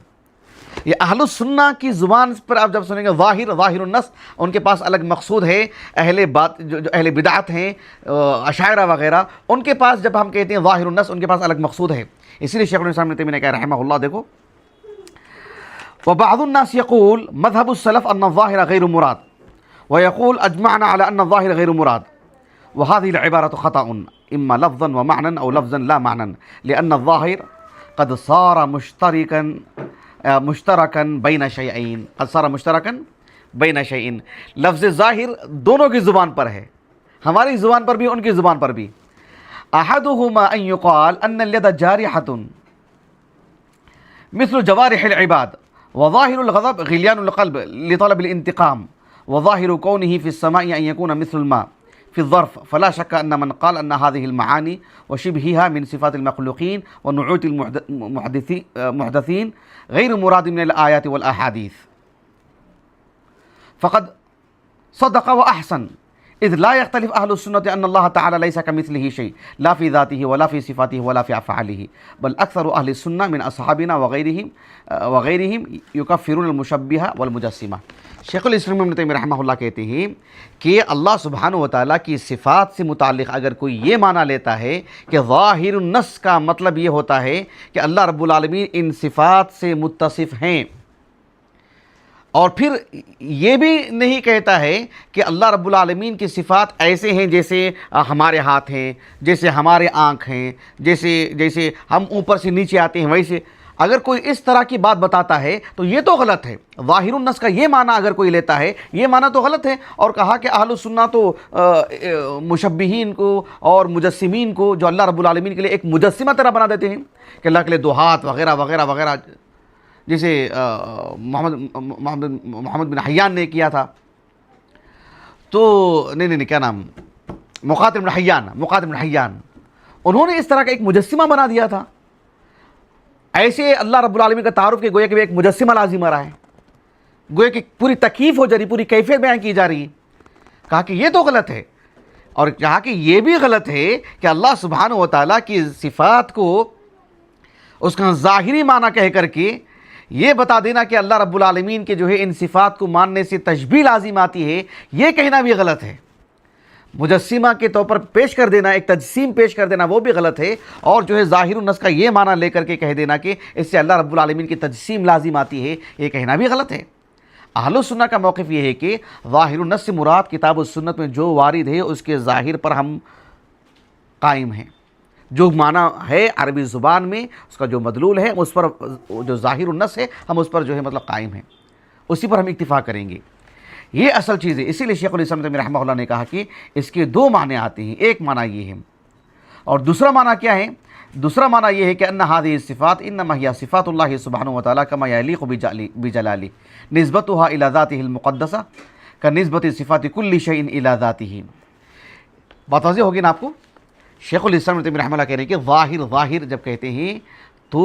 یہ اہل السنہ کی زبان پر آپ جب سنیں گے ظاہر النص، ان کے پاس الگ مقصود ہے۔ جو اہل بدعت ہیں، اشاعرہ وغیرہ، ان کے پاس جب ہم کہتے ہیں ظاہر النص، ان کے پاس الگ مقصود ہے۔ اسی لیے شیخ الاسلام ابن تیمیہ نے کہا رحمہ اللہ، دیکھو وبعض الناس يقول مذهب السلف ان الظاهر غير مراد ويقول اجمعنا على ان الظاهر غير مراد، وهذه العبارة خطأ اما لفظا ومعنى او لفظا لا معنى، لان الظاهر قد صار مشترکاً بین شیئین، قد صار مشترکاً بین شیئین۔ لفظ ظاہر دونوں کی زبان پر ہے، ہماری زبان پر بھی، ان کی زبان پر بھی۔ احدهما ان يقال ان اليد جارحة مثل جوارح العباد، وظاهر الغضب غليان القلب لطلب الانتقام، وظاهر كونه في السماء ان يكون مثل الماء في الظرف، فلا شك ان من قال ان هذه المعاني وشبهها من صفات المخلوقين ونعوت المحدثين غير مراد من الآيات والأحاديث فقد صدق وأحسن، اذ لا يختلف اهل السنه ان الله تعالى ليس كمثله شيء لا في ذاته ولا في صفاته ولا في افعاله بل اكثر اهل السنه من اصحابنا وغيرهم يكفرون المشبهه والمجسمه. شیخ الاسلام ابن تیمیہ رحمہ اللہ کہتے ہیں کہ اللہ سبحانہ و تعالیٰ کی صفات سے متعلق اگر کوئی یہ معنی لیتا ہے کہ ظاہر النص کا مطلب یہ ہوتا ہے کہ اللہ رب العالمین ان صفات سے متصف ہیں، اور پھر یہ بھی نہیں کہتا ہے کہ اللہ رب العالمین کی صفات ایسے ہیں جیسے ہمارے ہاتھ ہیں، جیسے ہمارے آنکھ ہیں، جیسے ہم اوپر سے نیچے آتے ہیں ویسے، اگر کوئی اس طرح کی بات بتاتا ہے تو یہ تو غلط ہے. ظاہر النص کا یہ معنی اگر کوئی لیتا ہے یہ معنی تو غلط ہے. اور کہا کہ اہل السنہ تو مشبہین کو اور مجسمین کو جو اللہ رب العالمین کے لیے ایک مجسمہ طرح بنا دیتے ہیں کہ اللہ کے لیے دو ہاتھ وغیرہ وغیرہ وغیرہ، جیسے محمد بن حیان نے کیا تھا. تو نہیں کیا نام، مقاتل بن حیان، انہوں نے اس طرح کا ایک مجسمہ بنا دیا تھا. ایسے اللہ رب العالمین کا تعارف کہ گویا کہ ایک مجسمہ لازم آ رہا ہے، گویا کہ پوری تکیف ہو جا رہی، پوری کیفیت بیان کی جا رہی ہے. کہا کہ یہ تو غلط ہے، اور کہا کہ یہ بھی غلط ہے کہ اللہ سبحانہ و تعالیٰ کی صفات کو اس کا ظاہری معنی کہہ کر کے یہ بتا دینا کہ اللہ رب العالمین کے جو ہے ان صفات کو ماننے سے تشبیہ لازم آتی ہے، یہ کہنا بھی غلط ہے. مجسمہ کے طور پر پیش کر دینا، ایک تجسیم پیش کر دینا، وہ بھی غلط ہے. اور جو ہے ظاہر النص کا یہ معنی لے کر کے کہہ دینا کہ اس سے اللہ رب العالمین کی تجسیم لازم آتی ہے، یہ کہنا بھی غلط ہے. اہل السنہ کا موقف یہ ہے کہ ظاہر النص سے مراد کتاب و سنت میں جو وارد ہے اس کے ظاہر پر ہم قائم ہیں. جو معنی ہے عربی زبان میں اس کا جو مدلول ہے اس پر، جو ظاہر النص ہے ہم اس پر جو ہے مطلب قائم ہیں، اسی پر ہم اکتفا کریں گے. یہ اصل چیز ہے. اسی لیے شیخ الاسلام ابن تیمیہ رحمہ اللہ نے کہا کہ اس کے دو معنی آتے ہیں. ایک معنی یہ ہے، اور دوسرا معنی کیا ہے؟ دوسرا معنی یہ ہے کہ ان هذه الصفات انما هي صفات الله سبحانه وتعالى كما يليق بجلاله نسبتها الى ذاته المقدسه كنسبت صفات كل شيء الى ذاته. بات واضح ہوگی نا آپ کو؟ شیخ الاسلام ابن تیمیہ رحمہ اللہ کہہ رہے ہیں کہ ظاہر جب کہتے ہیں تو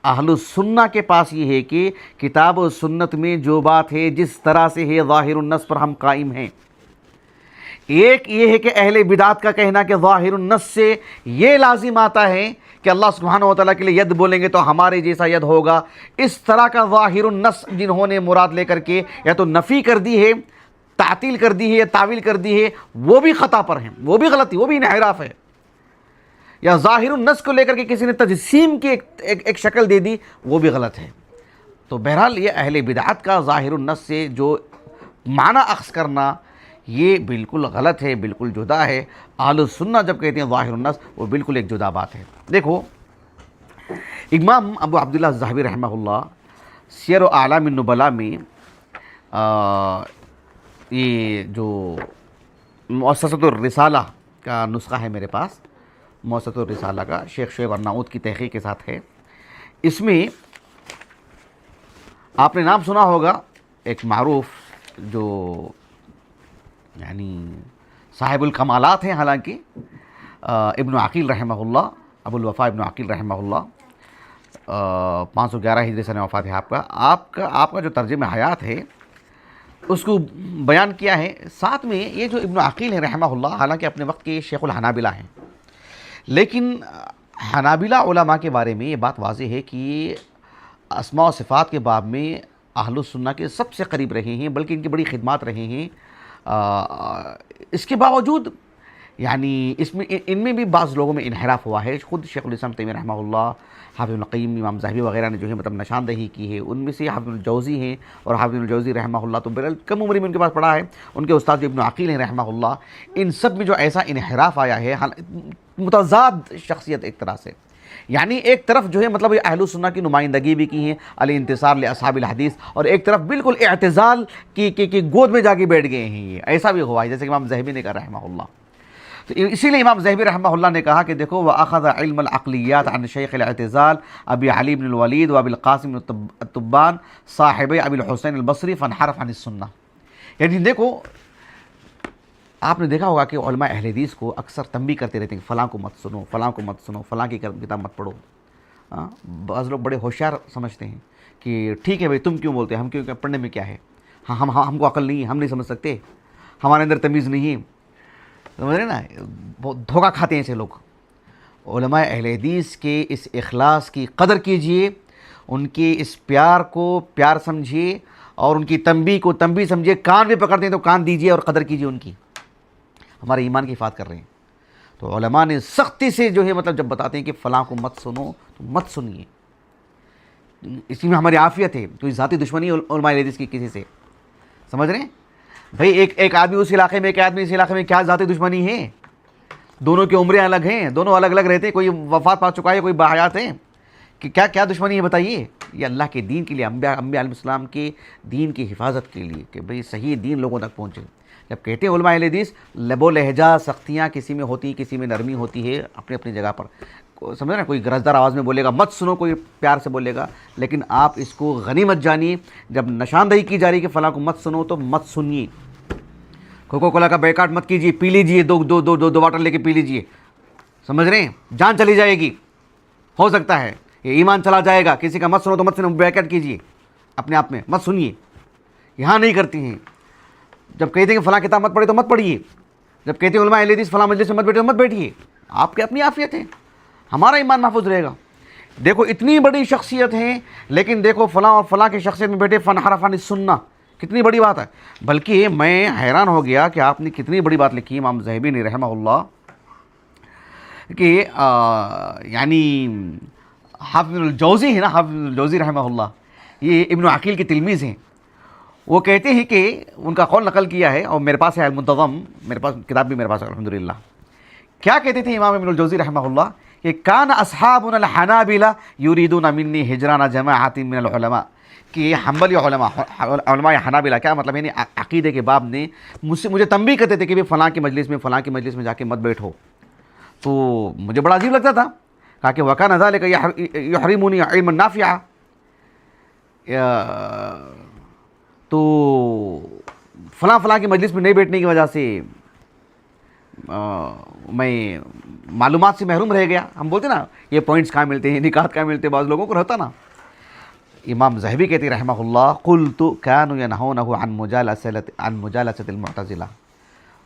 اہل السنہ کے پاس یہ ہے کہ کتاب و سنت میں جو بات ہے جس طرح سے ہے ظاہر النص پر ہم قائم ہیں. ایک یہ ہے کہ اہل بدعت کا کہنا کہ ظاہر النص سے یہ لازم آتا ہے کہ اللہ سبحانہ و تعالیٰ کے لیے ید بولیں گے تو ہمارے جیسا ید ہوگا. اس طرح کا ظاہر النص جنہوں نے مراد لے کر کے یا تو نفی کر دی ہے، تعطیل کر دی ہے یا تعویل کر دی ہے، وہ بھی خطا پر ہیں، وہ بھی غلطی، وہ بھی انحراف ہے. یا ظاہر النص کو لے کر کے کسی نے تجسیم کی ایک شکل دے دی، وہ بھی غلط ہے. تو بہرحال یہ اہل بدعت کا ظاہر النص سے جو معنی اخذ کرنا یہ بالکل غلط ہے، بالکل جدا ہے. اہل السنہ جب کہتے ہیں ظاہر النص وہ بالکل ایک جدا بات ہے. دیکھو امام ابو عبداللہ الذہبی رحمہ اللہ سیر و اعلام النبلاء میں یہ جو مؤسسۃ الرسالہ کا نسخہ ہے میرے پاس، مؤسسۃ الرسالہ کا شیخ شعیب ارناؤت کی تحقیق کے ساتھ ہے. اس میں آپ نے نام سنا ہوگا ایک معروف جو یعنی صاحب الکمالات ہیں، حالانکہ ابن عقیل رحمہ اللہ، ابو الوفا ابن عقیل رحمہ اللہ، 511 ہجری سنہ وفات ہے آپ کا جو ترجمہ حیات ہے اس کو بیان کیا ہے. ساتھ میں یہ جو ابن عقیل ہے رحمہ اللہ، حالانکہ اپنے وقت کے شیخ الحنابلہ ہیں، لیکن حنابلہ علماء کے بارے میں یہ بات واضح ہے کہ اسماء و صفات کے باب میں اہل السنہ کے سب سے قریب رہے ہیں، بلکہ ان کی بڑی خدمات رہے ہیں. اس کے باوجود یعنی ان میں بھی بعض لوگوں میں انحراف ہوا ہے. خود شیخ الاسلام تیمیہ رحمہ اللہ، حافظ ابن القیم، امام ذہبی وغیرہ نے جو ہے مطلب نشاندہی کی ہے. ان میں سے حافظ الجوزی ہیں، اور حافظ الجوزی رحمہ اللہ تو بہرحال کم عمری میں ان کے پاس پڑھا ہے. ان کے استاد جو ابن عقیل ہیں رحمہ اللہ، ان سب میں جو ایسا انحراف آیا ہے، متضاد شخصیت ایک طرح سے، یعنی ایک طرف جو ہے مطلب اہل السنہ کی نمائندگی بھی کی ہے، الانتصار لاصحاب الحدیث، اور ایک طرف بالکل اعتزال کی گود میں جا کے بیٹھ گئے ہیں. یہ ایسا بھی ہوا ہے جیسے کہ امام ذہبی نے کہا رحمہ اللہ. تو اسی لیے امام ذہبی رحمہ اللہ نے کہا کہ دیکھو وَأَخَذَ عِلْمَ الْعَقْلِيَّاتِ عَنْ شَيْخِ الْاعْتِزَالِ ابی علی بن الولید وابی القاسم بن التبان صاحب ابی الحسین البصری فانحرف عن السنہ. یعنی دیکھو آپ نے دیکھا ہوگا کہ علماء اہل حدیث کو اکثر تنبیہ کرتے رہتے ہیں کہ فلاں کو مت سنو، فلاں کو مت سنو، فلاں کی کتاب مت پڑھو. بعض لوگ بڑے ہوشیار سمجھتے ہیں کہ ٹھیک ہے بھائی تم کیوں بولتے ہیں، ہم کیوں، پڑھنے میں کیا ہے، ہم کو عقل نہیں ہے، ہم نہیں سمجھ سکتے، ہمارے اندر تمیز نہیں ہے. سمجھ رہے نا، بہت دھوکہ کھاتے ہیں ایسے لوگ. علماء اہل حدیث کے اس اخلاص کی قدر کیجئے، ان کے اس پیار کو پیار سمجھیے، اور ان کی تنبیہ کو تنبیہ سمجھیے. کان بھی پکڑتے ہیں تو کان دیجئے اور قدر کیجئے ان کی. ہمارے ایمان کی حفاظت کر رہے ہیں. تو علماء نے سختی سے جو ہے مطلب جب بتاتے ہیں کہ فلاں کو مت سنو تو مت سنیے. اسی میں ہماری عافیت ہے. کوئی ذاتی دشمنی علماء اہل حدیث کی کسی سے، سمجھ رہے ہیں بھائی؟ ایک آدمی اس علاقے میں، ایک آدمی اس علاقے میں، کیا ذاتی دشمنی ہے؟ دونوں کی عمریں الگ ہیں، دونوں الگ الگ رہتے ہیں، کوئی وفات پا چکا ہے، کوئی باحیات ہے، کہ کیا دشمنی ہے بتائیے؟ یہ اللہ کے دین کے لیے، انبیاء علیہ السلام کے دین کی حفاظت کے لیے، کہ بھئی صحیح دین لوگوں تک پہنچے. جب کہتے ہیں علماء اہل حدیث، لب و لہجہ سختیاں کسی میں ہوتی، کسی میں نرمی ہوتی ہے اپنی اپنی جگہ پر. سمجھے نا، کوئی گرجدار آواز میں بولے گا مت سنو، کوئی پیار سے بولے گا، لیکن آپ اس کو غنیمت جانیے. جب نشاندہی کی جا رہی ہے کہ فلاں کو مت سنو تو مت سنیے. کوکو کولا کا بیکاٹ مت کیجیے، پی لیجیے، دو واٹر لے کے پی لیجیے. سمجھ رہے ہیں؟ جان چلی جائے گی، ہو سکتا ہے یہ ایمان چلا جائے گا. کسی کا مت سنو تو مت سنو، بیکاٹ کیجیے اپنے آپ میں، مت سنیے. یہاں نہیں کرتی ہیں. جب کہتے ہیں کہ فلاں کتاب مت پڑھے تو مت پڑھیے. جب کہتے ہیں علماء اہل حدیث فلاں مجلس میں مت بیٹھے تو مت بیٹھیے. آپ کی اپنی عافیت ہے، ہمارا ایمان محفوظ رہے گا. دیکھو اتنی بڑی شخصیت ہیں، لیکن دیکھو فلاں اور فلاں کی شخصیت میں بیٹھے فنحرف عن السنہ. کتنی بڑی بات ہے. بلکہ میں حیران ہو گیا کہ آپ نے کتنی بڑی بات لکھی امام ذہبی نے رحمہ اللہ، کہ یعنی حافظ الجوزی ہے نا، حافظ الجوزی رحمہ اللہ، یہ ابن عقیل کے تلمیذ ہیں. وہ کہتے ہیں کہ ان کا قول نقل کیا ہے، اور میرے پاس ہے المنتظم، میرے پاس کتاب بھی میرے پاس ہے الحمدللہ. کیا کہتے تھے امام ابن الجوزی رحمہ اللہ کہ کان اصحابنا الحنابلہ یریدون منی ہجران جماعت من العلماء، کہ حنبلی علماء حنابلہ، کیا مطلب یعنی عقیدے کے باب نے مجھے تنبیہ کرتے تھے کہ فلاں کی مجلس میں فلاں کی مجلس میں جا کے مت بیٹھو. تو مجھے بڑا عجیب لگتا تھا. کہا کہ وکان ذلک یحرمنی علما نافعا، تو فلاں کی مجلس میں نہیں بیٹھنے کی وجہ سے میں معلومات سے محروم رہ گیا. ہم بولتے نا یہ پوائنٹس کہاں ملتے ہیں، نکات کہاں ملتے ہیں، بعض لوگوں کو رہتا نا. امام ذہبی کہتے رحمہ اللہ قلت كانوا ينهونه عن مجالسة المعتزلہ.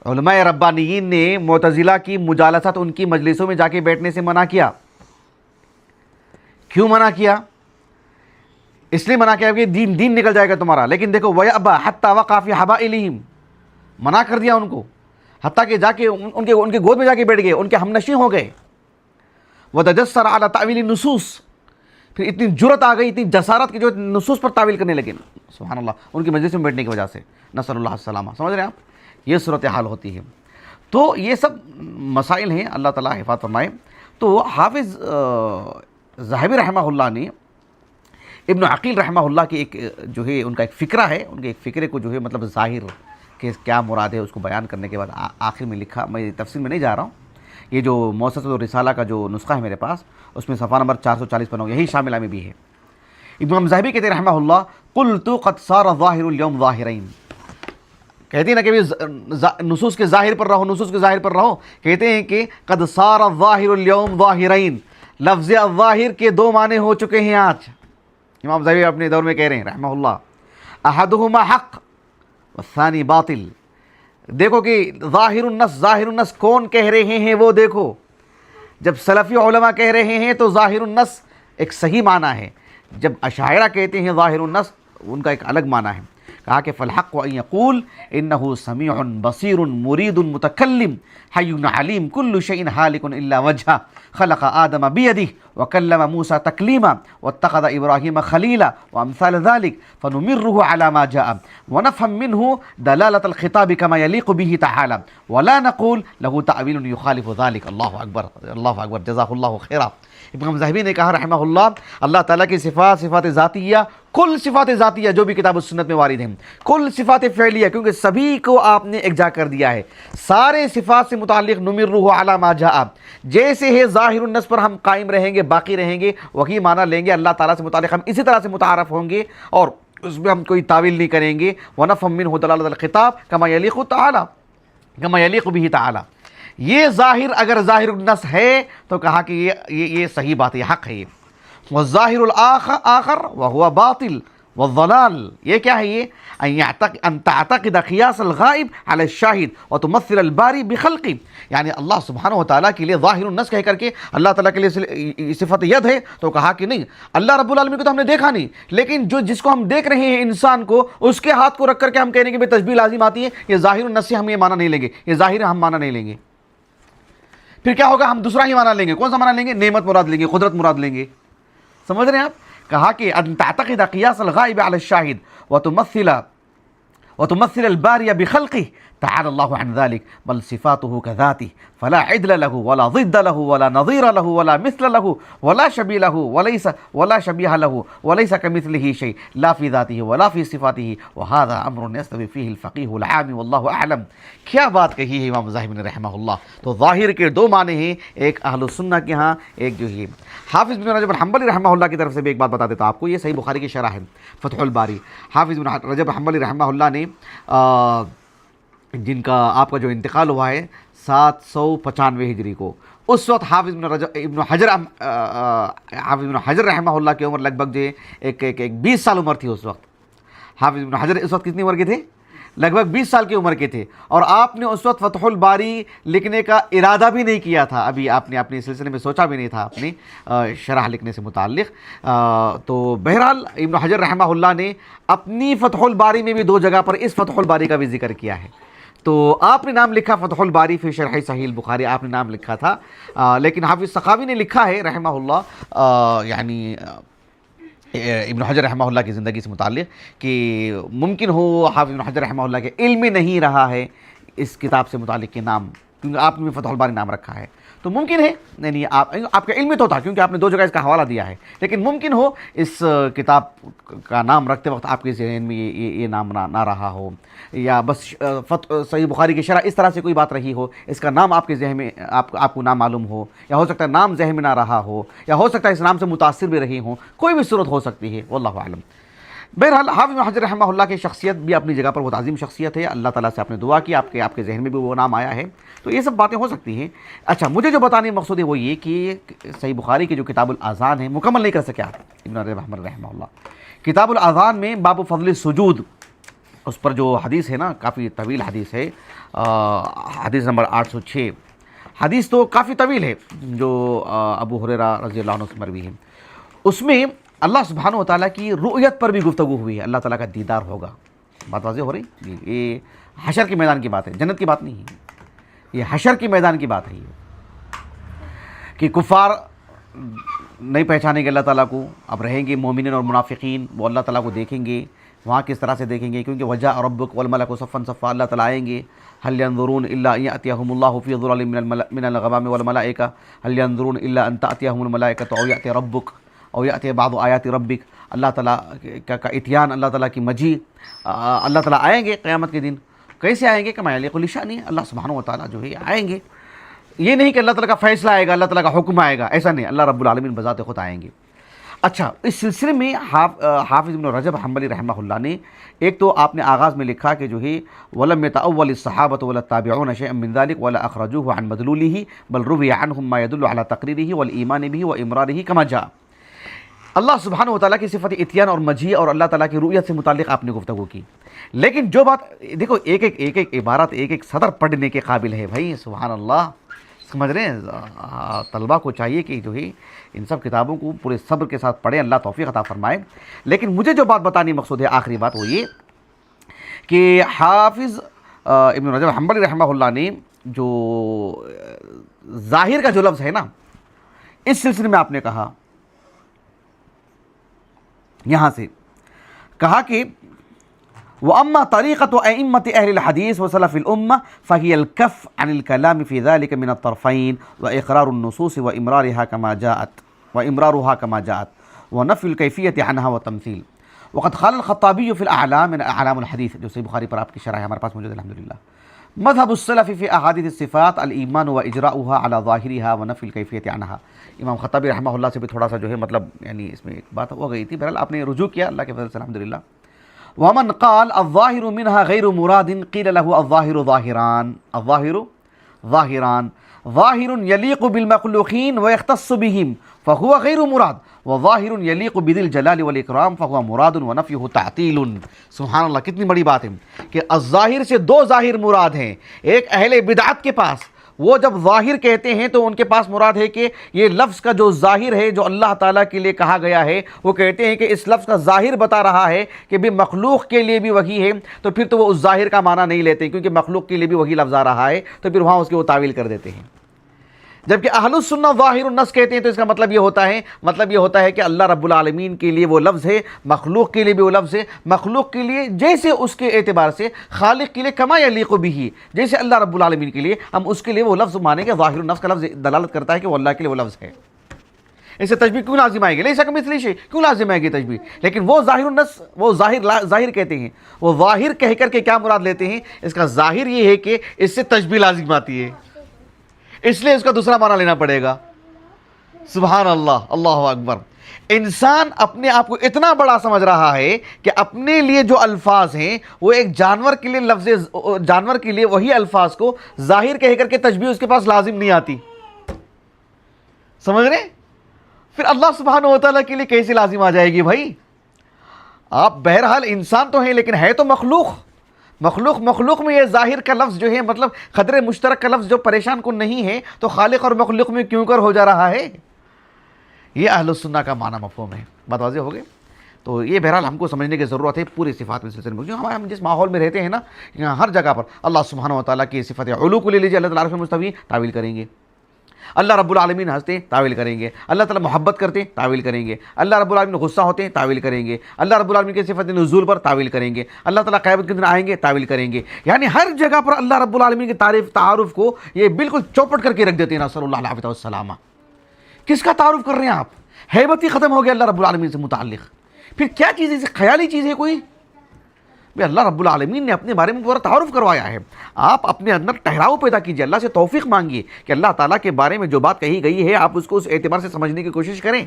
علماء ربانیین نے معتزلہ کی مجالست، ان کی مجلسوں میں جا کے بیٹھنے سے منع کیا. کیوں منع کیا؟ اس لیے منع کیا کہ دین نکل جائے گا تمہارا. لیکن دیکھو وَيَأْبَى حَتَّى وَقَعَ فِي حَبَائِلِهِمْ، منع کر دیا ان کو، حتیٰ کہ جا کے ان کے گود میں جا کے بیٹھ گئے، ان کے ہم نشیں ہو گئے. وَتَجَسَّرَ عَلَى تَأْوِيلِ النُّصُوص، پھر اتنی جرت آ گئی، اتنی جسارت کی جو نصوص پر تعویل کرنے لگے. سبحان اللہ، ان کی مجلس میں بیٹھنے کی وجہ سے، نسأل اللہ السلامہ. سمجھ رہے ہیں آپ؟ یہ صورتحال ہوتی ہے. تو یہ سب مسائل ہیں، اللہ تعالیٰ حفاظت فرمائے. تو حافظ ذہبی رحمہ اللہ نے ابن عقیل رحمہ اللہ کی ایک جو ہے ان کا ایک فکرہ ہے، ان کے ایک فکرے کو جو ہے مطلب ظاہر کہ کیا مراد ہے اس کو بیان کرنے کے بعد آخر میں لکھا. میں تفصیل میں نہیں جا رہا ہوں. یہ جو مؤسسۃ الرسالہ کا جو نسخہ ہے میرے پاس، اس میں صفحہ نمبر 440 پر یہی شامل میں بھی ہے. امام ذہبی کہتے ہیں رحمہ اللہ قلت قد صار الظاہر اليوم ظاہرین، کہتے ہیں نا کہ نصوص کے ظاہر پر رہو، نصوص کے ظاہر پر رہو. کہتے ہیں کہ قد صار الظاہر اليوم ظاہرین، لفظ الظاہر کے دو معنی ہو چکے ہیں آج. امام ذہبی اپنے دور میں کہہ رہے ہیں رحمہ اللہ احدہما حق والثانی باطل. دیکھو کہ ظاہر النص کون کہہ رہے ہیں وہ دیکھو. جب سلفی علماء کہہ رہے ہیں تو ظاہر النص ایک صحیح معنی ہے. جب اشاعرہ کہتے ہیں ظاہر النص، ان کا ایک الگ معنی ہے. کہا کہ فالحق ان یقول انه سمیع بصیر مرید متکلم حی علیم کل شیء ہالک الا وجہہ خلق آدم بیدہ وکلم موسیٰ تکلیما واتخذ ابراہیم خلیلا وامثال ذلك فنمره على ما جاء ونفهم منه دلالة الخطاب كما يليق به تعالى ولا نقول له تعویل يخالف ذلك. اللہ اکبر، اللہ اکبر، جزاک اللہ خیرا. امام ذہبی نے کہا رحمہ اللہ تعالیٰ کی صفات ذاتیہ، کل صفات ذاتیہ جو بھی کتاب و سنت میں وارد ہیں، کل صفات فعلیہ، کیونکہ سبھی کو آپ نے ایک جا کر دیا ہے. سارے صفات سے متعلق نمرہ علی ما جاء، جیسے ہے ظاہر النص پر ہم قائم رہیں گے، باقی رہیں گے، وہی معنی لیں گے. اللہ تعالیٰ سے متعلق ہم اسی طرح سے متعارف ہوں گے اور اس میں ہم کوئی تعویل نہیں کریں گے. وَنَفْهَمْ مِنْهُ دَلَالَةَ الْخِطَابِ كَمَا يَلِيقُ بِهِ تَعَالَى. یہ ظاہر اگر ظاہر النص ہے تو کہا کہ یہ صحیح بات ہے، یہ حق ہے. یہ والظاہر الآخر وهو باطل والضلال یہ کیا ہے؟ یہ ان تعتقد قیاس الغائب علی الشاہد وتمثل الباری بخلقی، یعنی اللہ سبحانہ و تعالیٰ کے لیے ظاہر النص کہہ کر کے اللہ تعالیٰ کے لیے صفت ید ہے، تو کہا کہ نہیں، اللہ رب العالمین کو تو ہم نے دیکھا نہیں، لیکن جس کو ہم دیکھ رہے ہیں انسان کو، اس کے ہاتھ کو رکھ کر کے ہم کہنے کہ بھئی تشبیہ لازم آتی ہے، یہ ظاہر النص سے ہم یہ معنی نہیں لیں گے، یہ ظاہر ہم معنی نہیں لیں گے۔ پھر کیا ہوگا؟ ہم دوسرا ہی معنی لیں گے۔ کون سا معنی لیں گے؟ نعمت مراد لیں گے، قدرت مراد لیں گے۔ سمجھ رہے ہیں آپ؟ کہا کہ ان تعتقد قیاس الغائب علی الشاہد وتمثل الباری بخلقه تعالى الله عن ذلك بل صفاته كذاته فلا عدل له ولا ضد له ولا نظير له ولا مثل له ولا شبيه له ولا شبيه له وليس كمثله شيء لا في ذاته ولا في صفاته وهذا امر يستوي فيه الفقيه العام والله اعلم۔ کیا بات کہی ہے امام ذاہبی رحمہ اللہ۔ تو ظاہر کے دو معنی ہیں، ایک اہل السنہ کے ہاں، ایک جو ہے حافظ بن رجب الحنبلی رحمہ اللہ کی طرف سے بھی ایک بات بتا دیتا ہوں آپ کو، یہ صحیح بخاری کی شرح ہے فتح الباری۔ حافظ بن رجب الحنبلی رحمہ اللہ نے جن کا آپ کا جو انتقال ہوا ہے 795 ہجری کو، اس وقت حافظ ابن حجر رحمہ اللہ کی عمر لگ بھگ جو ایک 20 سال عمر تھی اس وقت۔ حافظ ابن حجر اس وقت کتنی عمر کے تھے؟ لگ بھگ 20 سال کی عمر کے تھے، اور آپ نے اس وقت فتح الباری لکھنے کا ارادہ بھی نہیں کیا تھا، ابھی آپ نے اپنے سلسلے میں سوچا بھی نہیں تھا اپنی شرح لکھنے سے متعلق۔ تو بہرحال ابن حجر رحمہ اللہ نے اپنی فتح الباری میں بھی دو جگہ پر اس فتح الباری کا بھی ذکر کیا ہے۔ تو آپ نے نام لکھا فتح الباری فی شرح صحیح البخاری، آپ نے نام لکھا تھا، لیکن حافظ سخاوی نے لکھا ہے رحمہ اللہ، یعنی ابن حجر رحمہ اللہ کی زندگی سے متعلق، کہ ممکن ہو حافظ ابن حجر رحمہ اللہ کے علم میں نہیں رہا ہے اس کتاب سے متعلق کے نام، کیونکہ آپ نے بھی فتح الباری نام رکھا ہے، تو ممکن ہے نہیں آپ کا علم میں تو تھا کیونکہ آپ نے دو جگہ اس کا حوالہ دیا ہے، لیکن ممکن ہو اس کتاب کا نام رکھتے وقت آپ کے ذہن میں یہ نام نہ رہا ہو، یا بس صحیح بخاری کی شرح اس طرح سے کوئی بات رہی ہو، اس کا نام آپ کے ذہن میں آپ کو نام معلوم ہو، یا ہو سکتا ہے نام ذہن میں نہ رہا ہو، یا ہو سکتا ہے اس نام سے متاثر بھی رہی ہوں، کوئی بھی صورت ہو سکتی ہے، واللہ اعلم۔ بہرحال حافظ بن حجر رحمہ اللہ کی شخصیت بھی اپنی جگہ پر بہت عظیم شخصیت ہے، اللہ تعالیٰ سے آپ نے دعا کی آپ کے ذہن میں بھی وہ نام آیا ہے، تو یہ سب باتیں ہو سکتی ہیں۔ اچھا، مجھے جو بتانے مقصود ہے وہ یہ کہ صحیح بخاری کی جو کتاب الاذان ہے، مکمل نہیں کر سکے آپ ابن رجب الحنبلی رحمہ اللہ، کتاب الاذان میں باب فضل السجود، اس پر جو حدیث ہے نا، کافی طویل حدیث ہے، حدیث نمبر 806، حدیث تو کافی طویل ہے جو ابو ہریرہ رضی اللہ عنہ سے مروی ہے، اس میں اللہ سبحانہ و تعالیٰ کی رؤیت پر بھی گفتگو ہوئی ہے، اللہ تعالیٰ کا دیدار ہوگا، بات واضح ہو رہی جی، یہ حشر کے میدان کی بات ہے، جنت کی بات نہیں ہے، یہ حشر کے میدان کی بات ہے، یہ کہ کفار نہیں پہچانیں گے اللہ تعالیٰ کو، اب رہیں گے مومنین اور منافقین، وہ اللہ تعالیٰ کو دیکھیں گے، وہاں کس طرح سے دیکھیں گے، کیونکہ وجاء ربک والملک صفا صفا، اللہ تعالیٰ آئیں گے، هل ينظرون الا ان ياتيهم الله في ظلال من الغمام والملائکه، هل ينظرون الا ان تاتيهم الملائکه او ياتي ربک او یاتی بعض آیات ربک، اللہ تعالیٰ کا اتیان، اللہ تعالیٰ کی مجیء، اللہ تعالیٰ آئیں گے قیامت کے دن، کیسے آئیں گے؟ کما یلیق بشأنہ، اللہ سبحانہ و تعالیٰ جو ہے آئیں گے، یہ نہیں کہ اللہ تعالیٰ کا فیصلہ آئے گا، اللہ تعالیٰ کا حکم آئے گا، ایسا نہیں، اللہ رب العالمین بذات خود آئیں گے۔ اچھا، اس سلسلے میں حافظ ابن رجب حنبلی رحمہ اللہ نے ایک تو آپ نے آغاز میں لکھا کہ جو ہے وَلَمْ يَتَأَوَّلِ الصَّحَابَةُ وَلَا التَّابِعُونَ شَيْئًا مِّن ذَلِكَ وَلَا أَخْرَجُوهُ عَنْ مَدْلُولِهِ بَلْ رُوِيَ عَنْهُم مَّا يَدُلُّ عَلَى تَقْرِيرِهِ وَالْإِيمَانِ بِهِ وَإِمْرَارِهِ كَمَا جَاءَ۔ اللہ سبحانہ و تعالیٰ کی صفت اتیان اور مجیء اور اللہ تعالیٰ کی رؤیت سے متعلق آپ نے گفتگو کی، لیکن جو بات دیکھو، ایک عبارت ایک صدر پڑھنے کے قابل ہے بھائی، سبحان اللہ، سمجھ رہے ہیں؟ طلبہ کو چاہیے کہ جو ہے ان سب کتابوں کو پورے صبر کے ساتھ پڑھیں، اللہ توفیق عطا فرمائے۔ لیکن مجھے جو بات بتانی مقصود ہے، آخری بات وہ یہ کہ حافظ ابن رجب حنبلی رحمہ اللہ نے جو ظاہر کا جو لفظ ہے نا، اس سلسلے میں آپ نے کہا، یہاں سے کہا کہ وَأَمَّا طَرِيقَةُ أَئِمَّةِ أَهْلِ الْحَدِيثِ وَسَلَفِ الْأُمَّةِ فَهِيَ الْكَفُّ عَنِ الْكَلَامِ فِي ذَلِكَ مِنَ الطَّرْفَيْنِ وَإِقْرَارُ النُّصُوصِ وَإِمْرَارُهَا كَمَا جَاءَتْ وَنَفْيُ الْكَيْفِيَّةِ عَنْهَا وَتَمْثِيلُ۔ وقد قال الخطابي في الأعلام من أعلام الحديث، جو صحیح بخاری پر آپ کی شرح ہے ہمارے پاس موجود ہے الحمدللہ، مذهب السلف في أحاديث الصفات الإيمان وإجراؤها على ظاهرها ونفي الكيفية عنها۔ امام خطابی رحمہ اللہ سے بھی تھوڑا سا جو ہے مطلب یعنی اس میں ایک بات ہو گئی تھی، بہرحال آپ نے رجوع کیا اللہ کے فضل سے الحمدللہ۔ ومن قال الظاہر منها غیر مراد قیل له الظاہر ظاہران، الظاہر ظاہران، ظاہر یلیق بالمخلوقین ویختص بہم فہو غیر مراد وظاہر یلیق بذی الجلال والاکرام فہو مراد ونفیہ تعطیل. سبحان اللہ، کتنی بڑی بات ہے کہ الظاہر سے دو ظاہر مراد ہیں. ایک اہل بدعت کے پاس، وہ جب ظاہر کہتے ہیں تو ان کے پاس مراد ہے کہ یہ لفظ کا جو ظاہر ہے جو اللہ تعالیٰ کے لیے کہا گیا ہے، وہ کہتے ہیں کہ اس لفظ کا ظاہر بتا رہا ہے کہ بھی مخلوق کے لیے بھی وہی ہے، تو پھر تو وہ اس ظاہر کا معنی نہیں لیتے کیونکہ مخلوق کے لیے بھی وہی لفظ آ رہا ہے، تو پھر وہاں اس کی وہ تعویل کر دیتے ہیں. جبکہ اہل السنہ ظاہر النص کہتے ہیں تو اس کا مطلب یہ ہوتا ہے کہ اللہ رب العالمین کے لیے وہ لفظ ہے، مخلوق کے لیے بھی وہ لفظ ہے. مخلوق کے لیے جیسے اس کے اعتبار سے، خالق کے لیے کما یلیق بہ، جیسے اللہ رب العالمین کے لیے ہم اس کے لیے وہ لفظ مانیں گے. ظاہر النص کا لفظ دلالت کرتا ہے کہ وہ اللہ کے لیے وہ لفظ ہے. اسے تشبیہ کیوں لازم آئے گی؟ لیسا کمثلہ شیء، کیوں لازم آئے گی تشبیہ؟ لیکن وہ ظاہر النص، وہ ظاہر کہتے ہیں، وہ ظاہر کہہ کر کے کیا مراد لیتے ہیں؟ اس کا ظاہر یہ ہے کہ اس سے تشبیہ لازم آتی ہے، اس لیے اس کا دوسرا معنی لینا پڑے گا. سبحان اللہ، اللہ اکبر. انسان اپنے آپ کو اتنا بڑا سمجھ رہا ہے کہ اپنے لیے جو الفاظ ہیں وہ ایک جانور کے لیے جانور کے لیے وہی الفاظ کو ظاہر کہہ کر کے تشبیہ اس کے پاس لازم نہیں آتی. سمجھ رہے؟ پھر اللہ سبحانہ و تعالیٰ کے لیے کیسے لازم آ جائے گی بھائی؟ آپ بہرحال انسان تو ہیں لیکن ہے تو مخلوق میں یہ ظاہر کا لفظ جو ہے، مطلب قدر مشترک کا لفظ جو پریشان کن نہیں ہے، تو خالق اور مخلوق میں کیوں کر ہو جا رہا ہے؟ یہ اہل السنہ کا معنی مفہوم ہے. بات واضح ہو گئی؟ تو یہ بہرحال ہم کو سمجھنے کی ضرورت ہے پوری صفات میں سلسلے میں. جو ہم جس ماحول میں رہتے ہیں نا، یہاں ہر جگہ پر اللہ سبحانہ و تعالیٰ کی صفت علو کو لے لیجیے، اللہ تعالیٰ عرش مستوی، تعویل کریں گے. اللہ رب العالمین ہنستے ہیں، تعویل کریں گے. اللہ تعالیٰ محبت کرتے ہیں، تعویل کریں گے. اللہ رب العالمین غصہ ہوتے ہیں، تعویل کریں گے. اللہ رب العالمین کی صفت نزول پر تعویل کریں گے. اللہ تعالیٰ قیامت کے دن آئیں گے، تعویل کریں گے. یعنی ہر جگہ پر اللہ رب العالمین کی تعارف کو یہ بالکل چوپٹ کر کے رکھ دیتے ہیں. نسأل اللہ العافیہ والسلامہ. کس کا تعارف کر رہے ہیں آپ؟ ہیبت ہی ختم ہو گیا اللہ رب العالمین سے متعلق. پھر کیا چیز ہے؟ خیالی چیز ہے کوئی؟ بھئی اللہ رب العالمین نے اپنے بارے میں پورا تعارف کروایا ہے. آپ اپنے اندر ٹھہراؤ پیدا کیجئے، اللہ سے توفیق مانگیے کہ اللہ تعالیٰ کے بارے میں جو بات کہی گئی ہے آپ اس کو اس اعتبار سے سمجھنے کی کوشش کریں،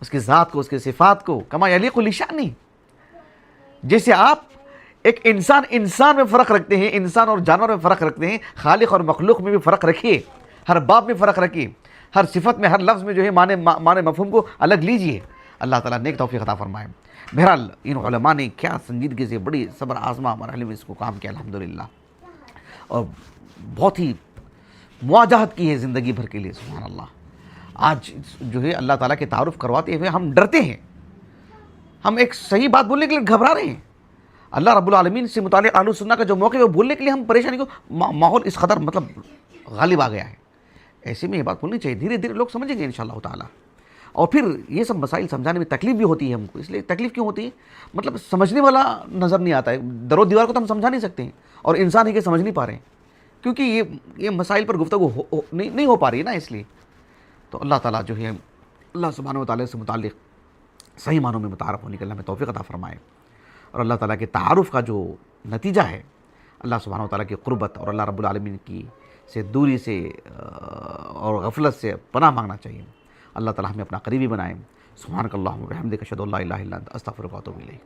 اس کی ذات کو، اس کی صفات کو، کما یلیق لشأنہ. جیسے آپ ایک انسان میں فرق رکھتے ہیں، انسان اور جانور میں فرق رکھتے ہیں، خالق اور مخلوق میں بھی فرق رکھیے. ہر باب میں فرق رکھیے، ہر صفت میں، ہر لفظ میں جو ہے معنی مفہوم کو الگ لیجئے. اللہ تعالیٰ نیک توفیق عطا فرمائے. بہرحال ان علماء نے کیا سنجیدگی سے بڑی صبر آزما مرحلے میں اس کو کام کیا الحمدللہ، اور بہت ہی مواجہت کی ہے زندگی بھر کے لیے. سبحان اللہ. آج جو ہے اللہ تعالیٰ کے تعارف کرواتے ہوئے ہم ڈرتے ہیں، ہم ایک صحیح بات بولنے کے لیے گھبرا رہے ہیں. اللہ رب العالمین سے متعلق اہل السنہ کا جو موقع ہے وہ بولنے کے لیے ہم پریشانی کو، ماحول اس قدر مطلب غالب آ گیا ہے. ایسے میں یہ بات بولنی چاہیے، دھیرے دھیرے لوگ سمجھیں گے انشاءاللہ تعالیٰ. اور پھر یہ سب مسائل سمجھانے میں تکلیف بھی ہوتی ہے ہم کو. اس لیے تکلیف کیوں ہوتی ہے؟ مطلب سمجھنے والا نظر نہیں آتا ہے. در و دیوار کو تو ہم سمجھا نہیں سکتے ہیں، اور انسان ہی کے سمجھ نہیں پا رہے ہیں کیونکہ یہ مسائل پر گفتگو نہیں ہو پا رہی ہے نا. اس لیے تو اللہ تعالیٰ جو ہے اللہ سبحانہ و تعالیٰ سے متعلق صحیح معنوں میں متعارف ہونے کے اللہ میں توفیق عطا فرمائے. اور اللہ تعالیٰ کے تعارف کا جو نتیجہ ہے اللہ سبحانہ و تعالیٰ کی قربت اور اللہ رب العالمین کی سے دوری سے اور غفلت سے پناہ مانگنا چاہیے. اللہ تعالیٰ ہمیں اپنا قریبی بنائے. سبحانک اللہم و بحمدک اشہد ان لا الہ الا انت استغفرک و اتوب الیک.